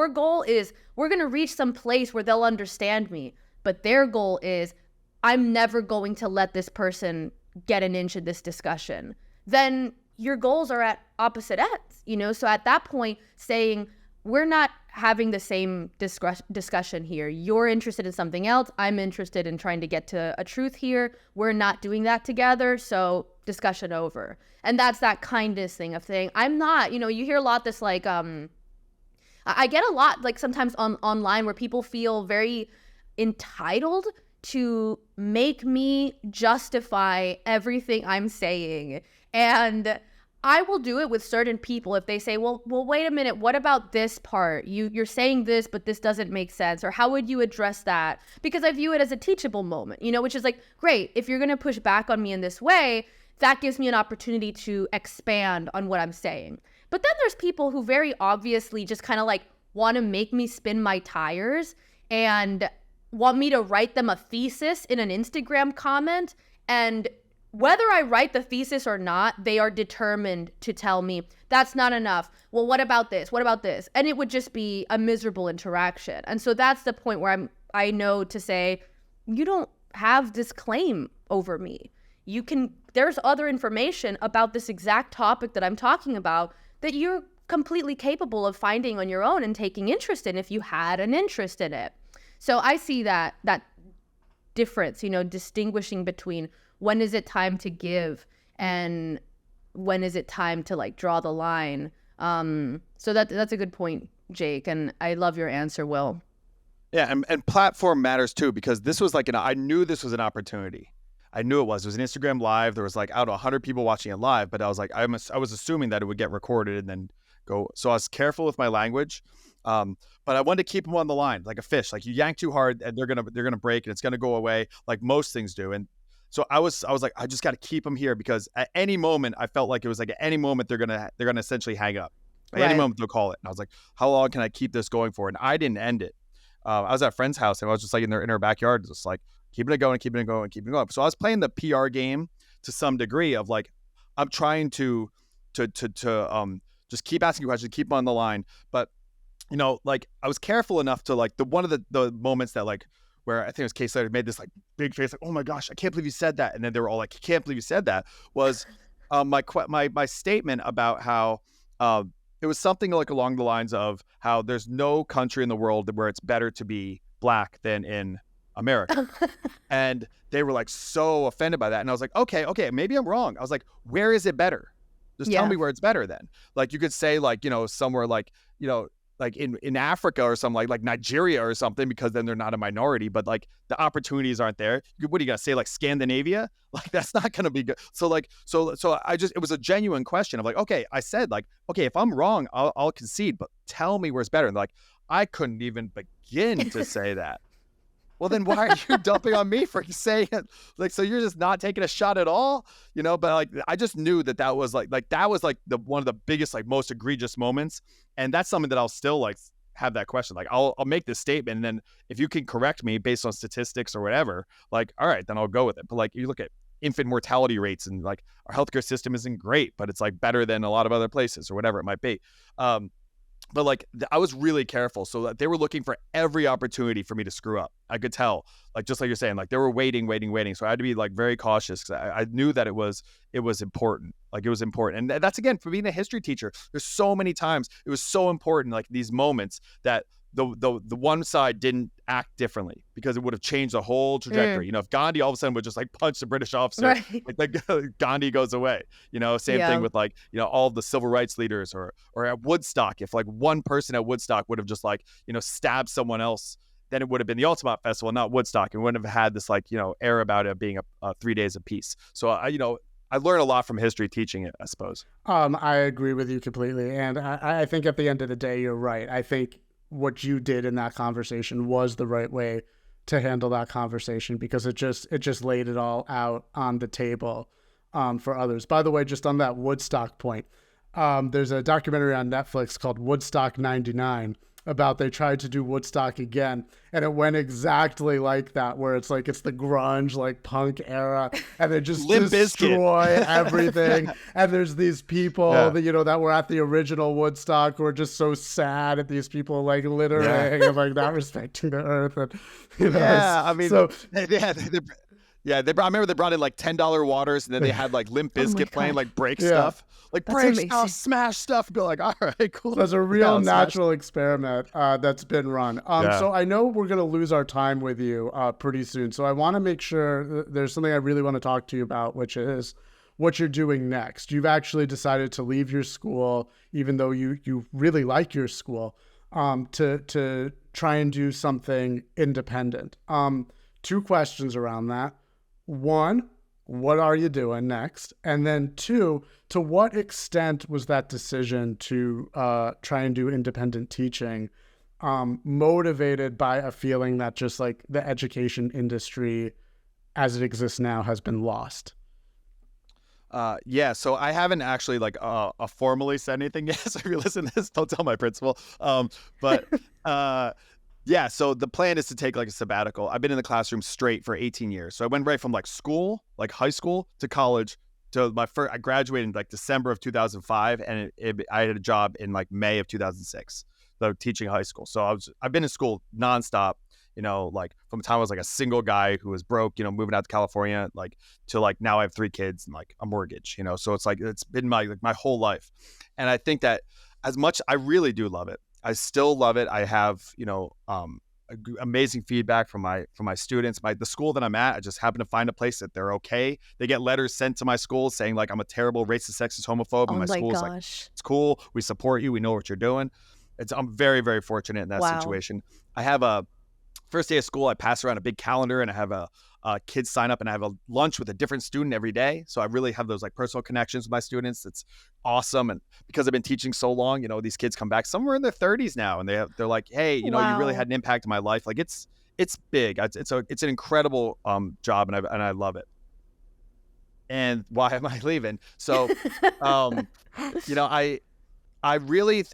goal is, we're going to reach some place where they'll understand me, but their goal is, I'm never going to let this person get an inch in this discussion, then your goals are at opposite ends, So at that point, saying, we're not having the same discussion here. You're interested in something else. I'm interested in trying to get to a truth here. We're not doing that together, so discussion over. And that's that kindness thing of saying, I'm not, you hear a lot this like, I get a lot like sometimes online where people feel very entitled to make me justify everything I'm saying. And I will do it with certain people if they say, well, wait a minute, what about this part? You're saying this, but this doesn't make sense. Or how would you address that? Because I view it as a teachable moment, which is like, great, if you're going to push back on me in this way, that gives me an opportunity to expand on what I'm saying. But then there's people who very obviously just kind of like want to make me spin my tires and want me to write them a thesis in an Instagram comment. And whether I write the thesis or not, they are determined to tell me that's not enough. Well, what about this? What about this? And it would just be a miserable interaction. And so that's the point where I know to say, you don't have this claim over me. There's other information about this exact topic that I'm talking about that you're completely capable of finding on your own and taking interest in if you had an interest in it. So I see that difference, distinguishing between when is it time to give and when is it time to like draw the line. So that's a good point, Jake. And I love your answer, Will. Yeah. And platform matters too, because this was like, I knew this was an opportunity. I knew it was an Instagram live. There was like, 100 people watching it live, but I was like, I was assuming that it would get recorded and then go. So I was careful with my language. But I wanted to keep them on the line like a fish. Like you yank too hard and they're gonna break and it's gonna go away like most things do. And so I was like, I just got to keep them here because at any moment I felt like it was like at any moment they're gonna essentially hang up. At any moment they'll call it. And I was like, how long can I keep this going for? And I didn't end it. I was at a friend's house and I was just like in her backyard, just like keeping it going. So I was playing the PR game to some degree of like, I'm trying to just keep asking questions, keep them on the line. But like I was careful enough to like one of the moments that like where I think it was Case Slater made this like big face like, oh my gosh, I can't believe you said that. And then they were all like, I can't believe you said that, was my statement about how it was something like along the lines of how there's no country in the world where it's better to be Black than in America. And they were like so offended by that. And I was like, okay, maybe I'm wrong. I was like, where is it better? Just tell me where it's better then. Like you could say like, somewhere like, like in Africa or something like Nigeria or something, because then they're not a minority, but like the opportunities aren't there. What are you gonna say, like Scandinavia? Like that's not gonna be good. So like, so it was a genuine question of like, okay, I said like, okay, if I'm wrong, I'll concede, but tell me where it's better. And like, I couldn't even begin to say that. Well, then why are you dumping on me for saying it? Like, so you're just not taking a shot at all, But like, I just knew that was like that was like one of the biggest, like most egregious moments. And that's something that I'll still like have that question. Like, I'll make this statement, and then if you can correct me based on statistics or whatever, like, all right, then I'll go with it. But like, you look at infant mortality rates, and like our healthcare system isn't great, but it's like better than a lot of other places or whatever it might be. But like, I was really careful, so that they were looking for every opportunity for me to screw up. I could tell, like, just like you're saying, like they were waiting. So I had to be like very cautious, because I knew that it was important. Like, it was important. And that's, again, for being a history teacher, there's so many times it was so important, like these moments that the one side didn't act differently, because it would have changed the whole trajectory. If Gandhi all of a sudden would just like punch the British officer, Right. like Gandhi goes away. Same thing with like, all the civil rights leaders, or at Woodstock, if like one person at Woodstock would have just like, stabbed someone else, then it would have been the Altamont Festival, not Woodstock. And wouldn't have had this like, air about it being a 3 days of peace. So I learned a lot from history teaching it, I suppose. I agree with you completely. And I think at the end of the day, you're right. I think what you did in that conversation was the right way to handle that conversation, because it just laid it all out on the table for others. By the way, just on that Woodstock point, there's a documentary on Netflix called Woodstock 99 about they tried to do Woodstock again, and it went exactly like that, where it's like it's the grunge, like punk era, and they just destroy everything. And there's these people that that were at the original Woodstock who are just so sad at these people like littering and like not respecting the earth. And I mean, so I remember they brought in like $10 waters, and then they had like Limp Bizkit playing like break stuff. Like break stuff, smash stuff, and be like, all right, cool. There's a real natural experiment that's been run. So I know we're going to lose our time with you pretty soon. So I want to make sure there's something I really want to talk to you about, which is what you're doing next. You've actually decided to leave your school, even though you really like your school, to try and do something independent. 2 questions around that. 1, what are you doing next? And then 2, to what extent was that decision to try and do independent teaching motivated by a feeling that just like the education industry as it exists now has been lost? So I haven't actually like formally said anything yet. So if you listen to this, don't tell my principal. So the plan is to take like a sabbatical. I've been in the classroom straight for 18 years. So I went right from like school, like high school, to college. To I graduated in like December of 2005, and I had a job in like May of 2006. So teaching high school. So I've been in school nonstop, like from the time I was like a single guy who was broke, moving out to California, like to like now I have 3 kids and like a mortgage, so it's like it's been my whole life. And I think that as much I really do love it, I still love it. I have, amazing feedback from my students. The school that I'm at, I just happen to find a place that they're okay. They get letters sent to my school saying like I'm a terrible racist, sexist, homophobe, and my school's like, it's cool. We support you. We know what you're doing. I'm very, very fortunate in that situation. I have a first day of school. I pass around a big calendar, and I have a kids sign up, and I have a lunch with a different student every day. So I really have those like personal connections with my students. It's awesome. And because I've been teaching so long, these kids come back. Some are in their 30s now, and they're like, hey, you really had an impact in my life. Like it's big. It's an incredible job, and I love it. And why am I leaving? So, I really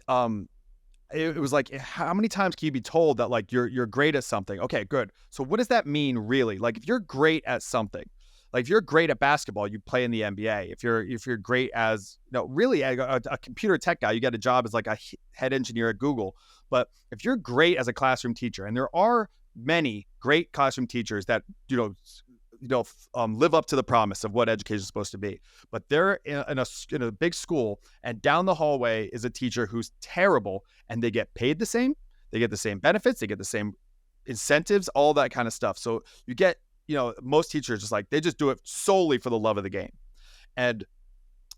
it was like, how many times can you be told that like you're great at something? Okay, good. So what does that mean really? Like if you're great at something, like if you're great at basketball, you play in the NBA. If you're great as really a computer tech guy, you get a job as like a head engineer at Google. But if you're great as a classroom teacher, and there are many great classroom teachers that live up to the promise of what education is supposed to be, but they're in a big school, and down the hallway is a teacher who's terrible, and they get paid the same, they get the same benefits, they get the same incentives, all that kind of stuff. So you get, most teachers just like, they just do it solely for the love of the game. And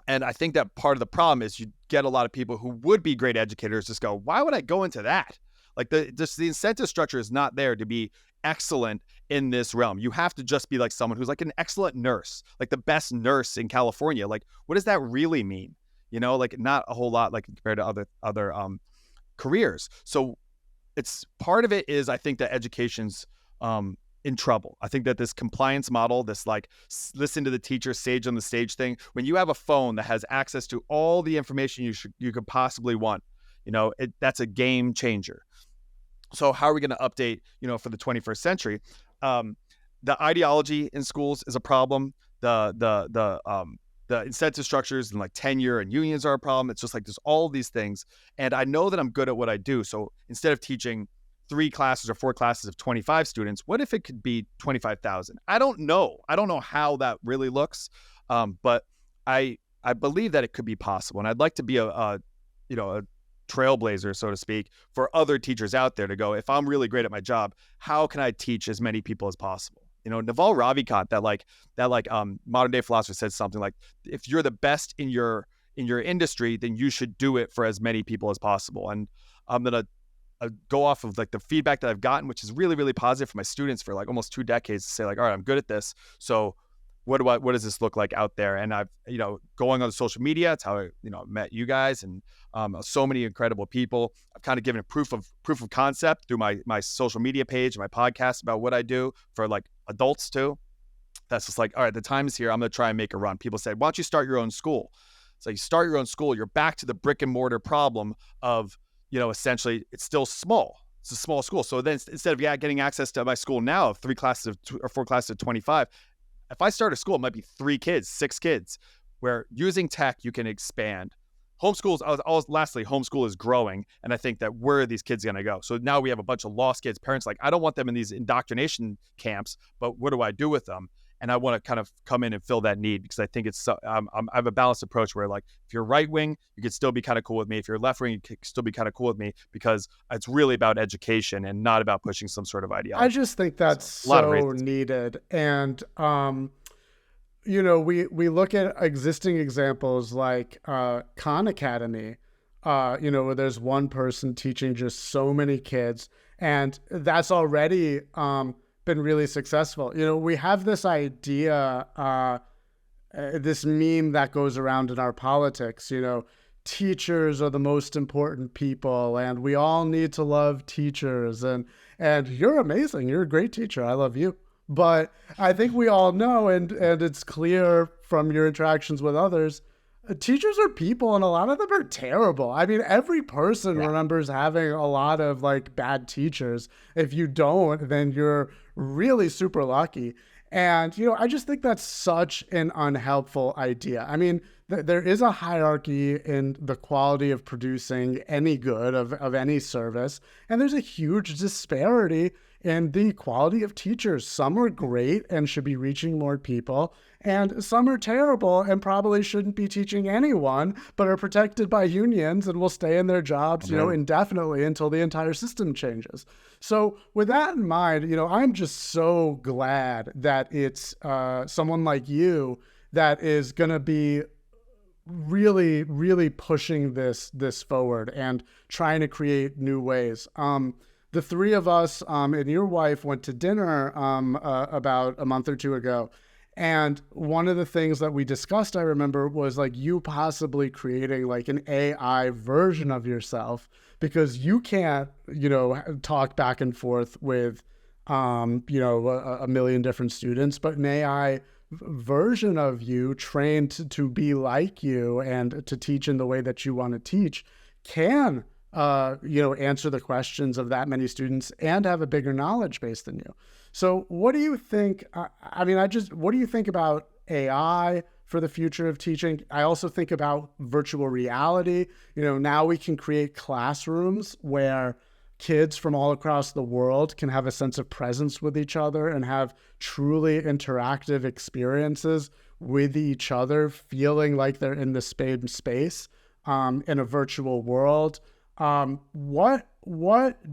And I think that part of the problem is you get a lot of people who would be great educators just go, why would I go into that? Like the incentive structure is not there to be excellent in this realm. You have to just be like someone who's like an excellent nurse, like the best nurse in California. Like, what does that really mean? You know, like not a whole lot, like compared to other careers. So it's part of it is I think that education's in trouble. I think that this compliance model, this like listen to the teacher, sage on the stage thing, when you have a phone that has access to all the information you could possibly want, you know, that's a game changer. So how are we going to update, you know, for the 21st century? The ideology in schools is a problem. The incentive structures and like tenure and unions are a problem. It's just like there's all these things. And I know that I'm good at what I do. So instead of teaching 3 classes or 4 classes of 25 students, what if it could be 25,000? I don't know. I don't know how that really looks. But I believe that it could be possible. And I'd like to be a trailblazer, so to speak, for other teachers out there to go, if I'm really great at my job, how can I teach as many people as possible? You know, Naval Ravikant, that modern day philosopher, said something like, if you're the best in your industry, then you should do it for as many people as possible. And I'm going to go off of like the feedback that I've gotten, which is really, really positive for my students for like almost 2 decades, to say like, all right, I'm good at this. So what does this look like out there? And I've, you know, going on the social media, it's how I, you know, met you guys and so many incredible people. I've kind of given a proof of concept through my social media page and my podcast about what I do for like adults too. That's just like, all right, the time is here. I'm going to try and make a run. People said, why don't you start your own school? So you start your own school, you're back to the brick and mortar problem of, you know, essentially it's still small. It's a small school. So then instead of getting access to my school now of 3 classes of or 4 classes of 25, if I start a school, it might be 3 kids, 6 kids, where using tech, you can expand. Lastly, homeschool is growing. And I think that where are these kids going to go? So now we have a bunch of lost kids. Parents like, I don't want them in these indoctrination camps, but what do I do with them? And I want to kind of come in and fill that need, because I think it's I have a balanced approach where, like, if you're right wing, you could still be kind of cool with me. If you're left wing, you could still be kind of cool with me, because it's really about education and not about pushing some sort of ideology. I just think that's so needed. And, you know, we look at existing examples like Khan Academy, you know, where there's one person teaching just so many kids, and that's already been really successful. You know, we have this idea, this meme that goes around in our politics, you know, teachers are the most important people and we all need to love teachers, and you're amazing. You're a great teacher. I love you. But I think we all know, and it's clear from your interactions with others, teachers are people, and a lot of them are terrible. I mean, every person remembers having a lot of like bad teachers. If you don't, then you're really super lucky. And, you know, I just think that's such an unhelpful idea. I mean, there is a hierarchy in the quality of producing any good of any service. And there's a huge disparity in the quality of teachers. Some are great and should be reaching more people, and some are terrible and probably shouldn't be teaching anyone, but are protected by unions and will stay in their jobs, you know, indefinitely until the entire system changes. So with that in mind, you know, I'm just so glad that it's someone like you that is going to be really, really pushing this forward and trying to create new ways. The 3 of us and your wife went to dinner about a month or 2 ago. And one of the things that we discussed, I remember, was like you possibly creating like an AI version of yourself, because you can't, you know, talk back and forth with, you know, a million different students, but an AI version of you trained to be like you and to teach in the way that you want to teach can you know, answer the questions of that many students and have a bigger knowledge base than you. So what do you think? What do you think about AI for the future of teaching? I also think about virtual reality. You know, now we can create classrooms where kids from all across the world can have a sense of presence with each other and have truly interactive experiences with each other, feeling like they're in the same space in a virtual world. What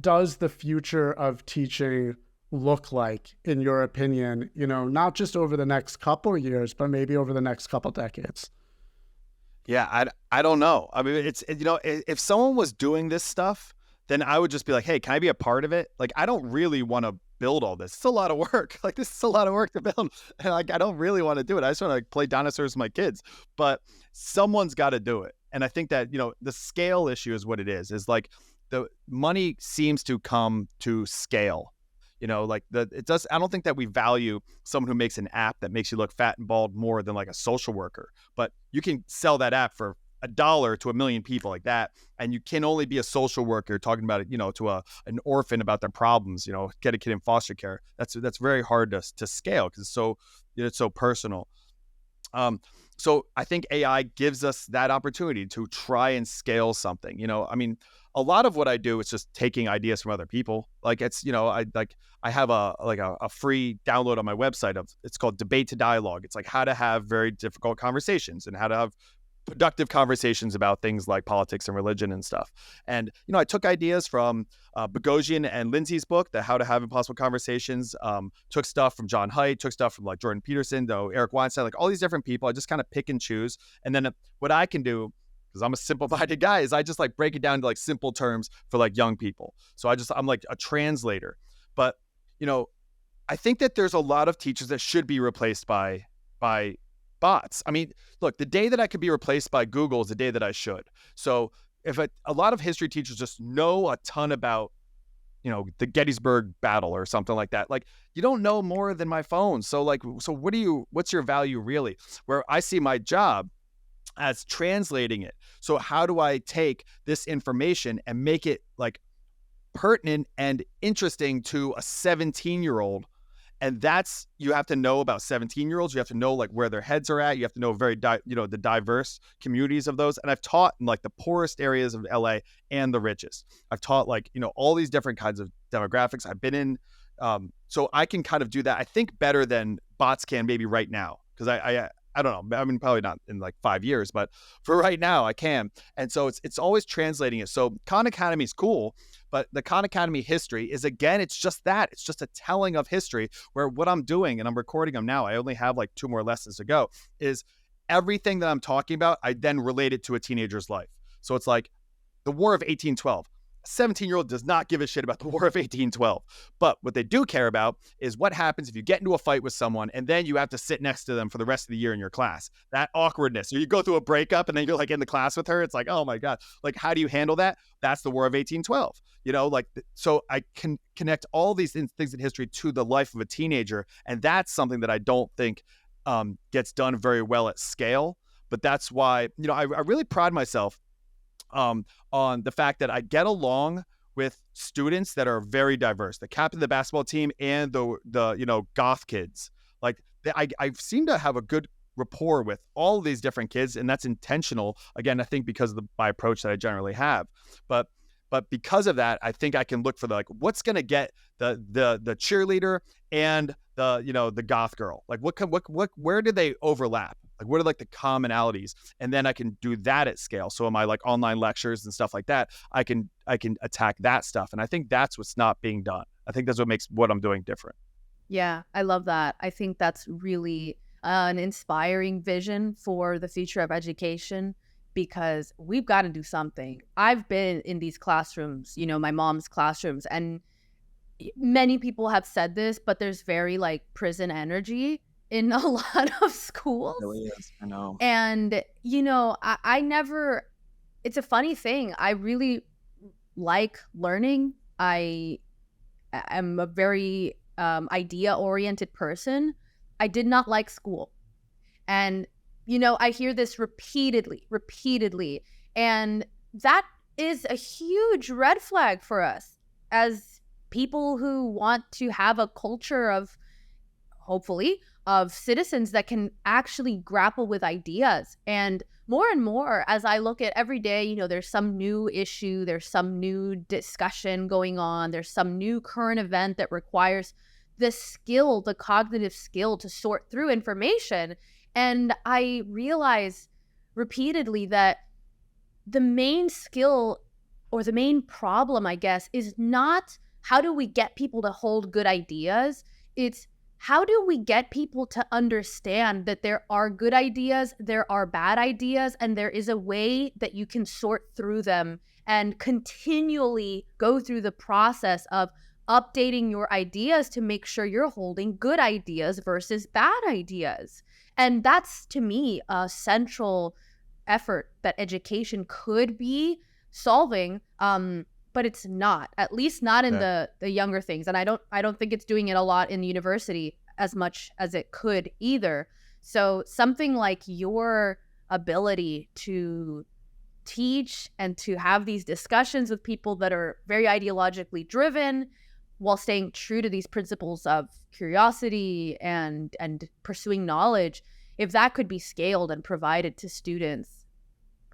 does the future of teaching look like, in your opinion, you know, not just over the next couple of years, but maybe over the next couple decades? Yeah, I don't know. I mean, if someone was doing this stuff, then I would just be like, hey, can I be a part of it? Like, I don't really want to build all this. It's a lot of work. Like, this is a lot of work to build. And like, I don't really want to do it. I just want to like play dinosaurs with my kids. But someone's got to do it. And I think that, the scale issue is what it is like the money seems to come to scale. Like it does. I don't think that we value someone who makes an app that makes you look fat and bald more than like a social worker. But you can sell that app for $1 to 1 million people like that, and you can only be a social worker talking about it, to an orphan about their problems. Get a kid in foster care. That's very hard to scale because it's so personal. So I think AI gives us that opportunity to try and scale something. I mean, a lot of what I do is just taking ideas from other people. Like I have a free download on my website it's called Debate to Dialogue. It's like how to have very difficult conversations and how to have productive conversations about things like politics and religion and stuff. And, I took ideas from Boghossian and Lindsay's book, the How to Have Impossible Conversations, took stuff from John Haidt, took stuff from like Jordan Peterson, though Eric Weinstein, like all these different people. I just kind of pick and choose. And then what I can do, because I'm a simple-minded guy, is I just like break it down to like simple terms for like young people. So I'm like a translator. But, I think that there's a lot of teachers that should be replaced by bots. I mean, look, the day that I could be replaced by Google is the day that I should. So if a lot of history teachers just know a ton about, the Gettysburg battle or something like that, like you don't know more than my phone. So what's your value really? Where I see my job as translating it. So how do I take this information and make it like pertinent and interesting to a 17-year-old? And that's, you have to know about 17-year-olds. You have to know like where their heads are at. You have to know the diverse communities of those. And I've taught in like the poorest areas of LA and the richest. I've taught like, all these different kinds of demographics I've been in. So I can kind of do that, I think, better than bots can maybe right now. Because I don't know. I mean, probably not in like 5 years, but for right now I can. And so it's always translating it. So Khan Academy is cool, but the Khan Academy history is, again, it's just that. It's just a telling of history where what I'm doing, and I'm recording them now, I only have like 2 more lessons to go, is everything that I'm talking about, I then relate it to a teenager's life. So it's like the War of 1812. A 17-year-old does not give a shit about the War of 1812. But what they do care about is what happens if you get into a fight with someone and then you have to sit next to them for the rest of the year in your class. That awkwardness. You go through a breakup and then you're like in the class with her. It's like, oh my God. Like, how do you handle that? That's the War of 1812. So I can connect all these things in history to the life of a teenager. And that's something that I don't think gets done very well at scale. But that's why, I really pride myself on the fact that I get along with students that are very diverse, the captain of the basketball team and the goth kids. Like I seem to have a good rapport with all of these different kids, and that's intentional. Again, I think because of my approach that I generally have, but because of that, I think I can look for what's going to get the cheerleader and the goth girl. Like where do they overlap? Like what are like the commonalities? And then I can do that at scale. So in my like online lectures and stuff like that, I can attack that stuff. And I think that's what's not being done. I think that's what makes what I'm doing different. Yeah, I love that. I think that's really an inspiring vision for the future of education, because we've got to do something. I've been in these classrooms, my mom's classrooms, and many people have said this, but there's very like prison energy in a lot of schools. It really is. I know. And, I never, it's a funny thing. I really like learning. I am a very idea-oriented person. I did not like school. And, I hear this repeatedly. And that is a huge red flag for us as people who want to have a culture of, hopefully, of citizens that can actually grapple with ideas. And more, as I look at every day, there's some new issue, there's some new discussion going on, there's some new current event that requires the cognitive skill to sort through information. And I realize repeatedly that the main skill, or the main problem, I guess, is not how do we get people to hold good ideas. It's how do we get people to understand that there are good ideas, there are bad ideas, and there is a way that you can sort through them and continually go through the process of updating your ideas to make sure you're holding good ideas versus bad ideas? And that's, to me, a central effort that education could be solving, but it's not, at least not in the younger things. And I don't think it's doing it a lot in university as much as it could either. So something like your ability to teach and to have these discussions with people that are very ideologically driven while staying true to these principles of curiosity and pursuing knowledge, if that could be scaled and provided to students,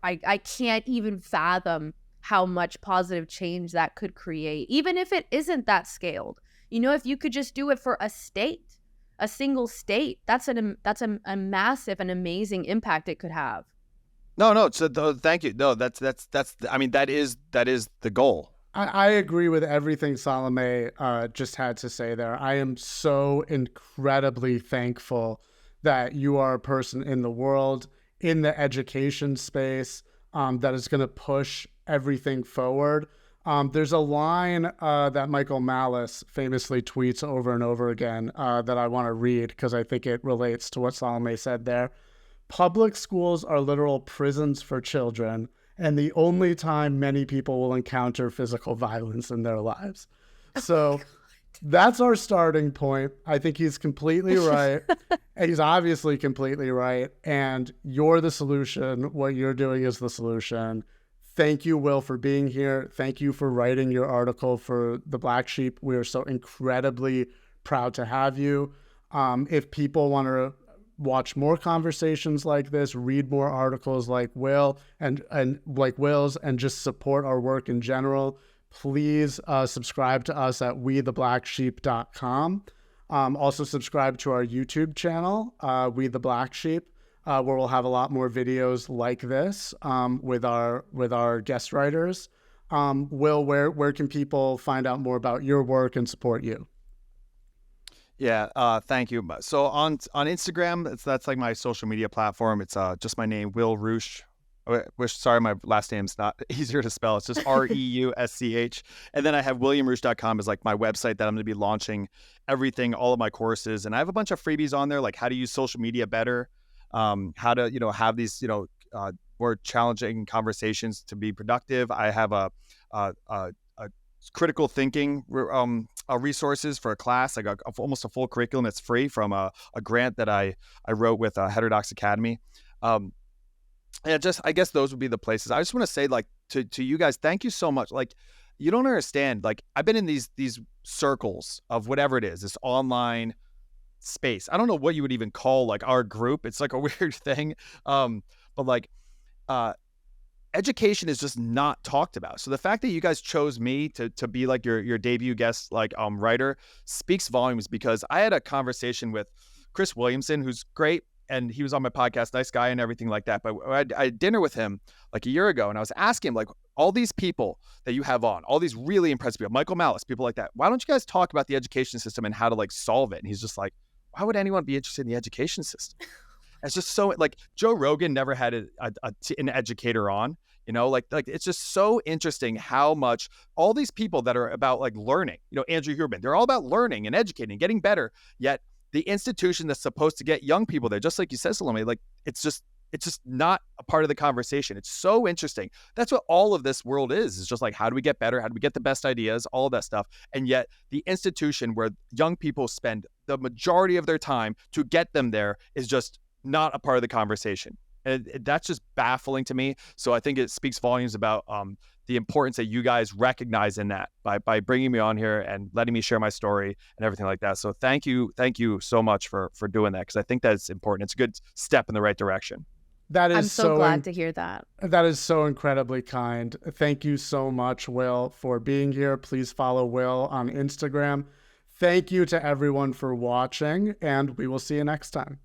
I can't even fathom how much positive change that could create, even if it isn't that scaled. If you could just do it for a state, a single state, that's a massive and amazing impact it could have. No. So thank you. No, that's. I mean, that is the goal. I agree with everything Salome just had to say there. I am so incredibly thankful that you are a person in the world, in the education space, that is going to push everything forward. There's a line that Michael Malice famously tweets over and over again that I want to read because I think it relates to what Salome said there. Public schools are literal prisons for children, and the only time many people will encounter physical violence in their lives. So that's our starting point. I think he's completely right. And he's obviously completely right. And you're the solution. What you're doing is the solution. Thank you, Will, for being here. Thank you for writing your article for The Black Sheep. We are so incredibly proud to have you. If people want to watch more conversations like this, read more articles like Will and like Will's, and just support our work in general, please subscribe to us at wetheblacksheep.com. Also subscribe to our YouTube channel, We the Black Sheep, where we'll have a lot more videos like this with our guest writers. Will, where can people find out more about your work and support you? Yeah, thank you. So on Instagram, that's like my social media platform. It's just my name, Will Reusch. Sorry, my last name's not easier to spell. It's just Reusch. And then I have williamreusch.com is like my website that I'm going to be launching everything, all of my courses. And I have a bunch of freebies on there, like how to use social media better, how to, have these, more challenging conversations to be productive. I have a critical thinking resources for a class. I got almost a full curriculum that's free from a grant that I wrote with Heterodox Academy. I guess those would be the places. I just want to say, like, to you guys, thank you so much. Like, you don't understand. Like, I've been in these circles of whatever it is, this online space. I don't know what you would even call like our group. It's like a weird thing. But like, education is just not talked about. So the fact that you guys chose me to be like your debut guest, like writer, speaks volumes, because I had a conversation with Chris Williamson, who's great, and he was on my podcast, nice guy and everything like that. But I had dinner with him like a year ago, and I was asking him, like, all these people that you have on, all these really impressive people, Michael Malice, people like that, why don't you guys talk about the education system and how to like solve it? And he's just like, why would anyone be interested in the education system? It's just so, like, Joe Rogan never had an educator on, like it's just so interesting how much all these people that are about like learning, Andrew Huberman, they're all about learning and educating, getting better. Yet the institution that's supposed to get young people there, just like you said, Salome, like it's just not a part of the conversation. It's so interesting. That's what all of this world is just like, how do we get better? How do we get the best ideas? All of that stuff. And yet the institution where young people spend the majority of their time to get them there is just not a part of the conversation. And that's just baffling to me. So I think it speaks volumes about the importance that you guys recognize in that by bringing me on here and letting me share my story and everything like that. So thank you so much for doing that, because I think that's important. It's a good step in the right direction. I'm so glad to hear that. That is so incredibly kind. Thank you so much, Will, for being here. Please follow Will on Instagram. Thank you to everyone for watching, and we will see you next time.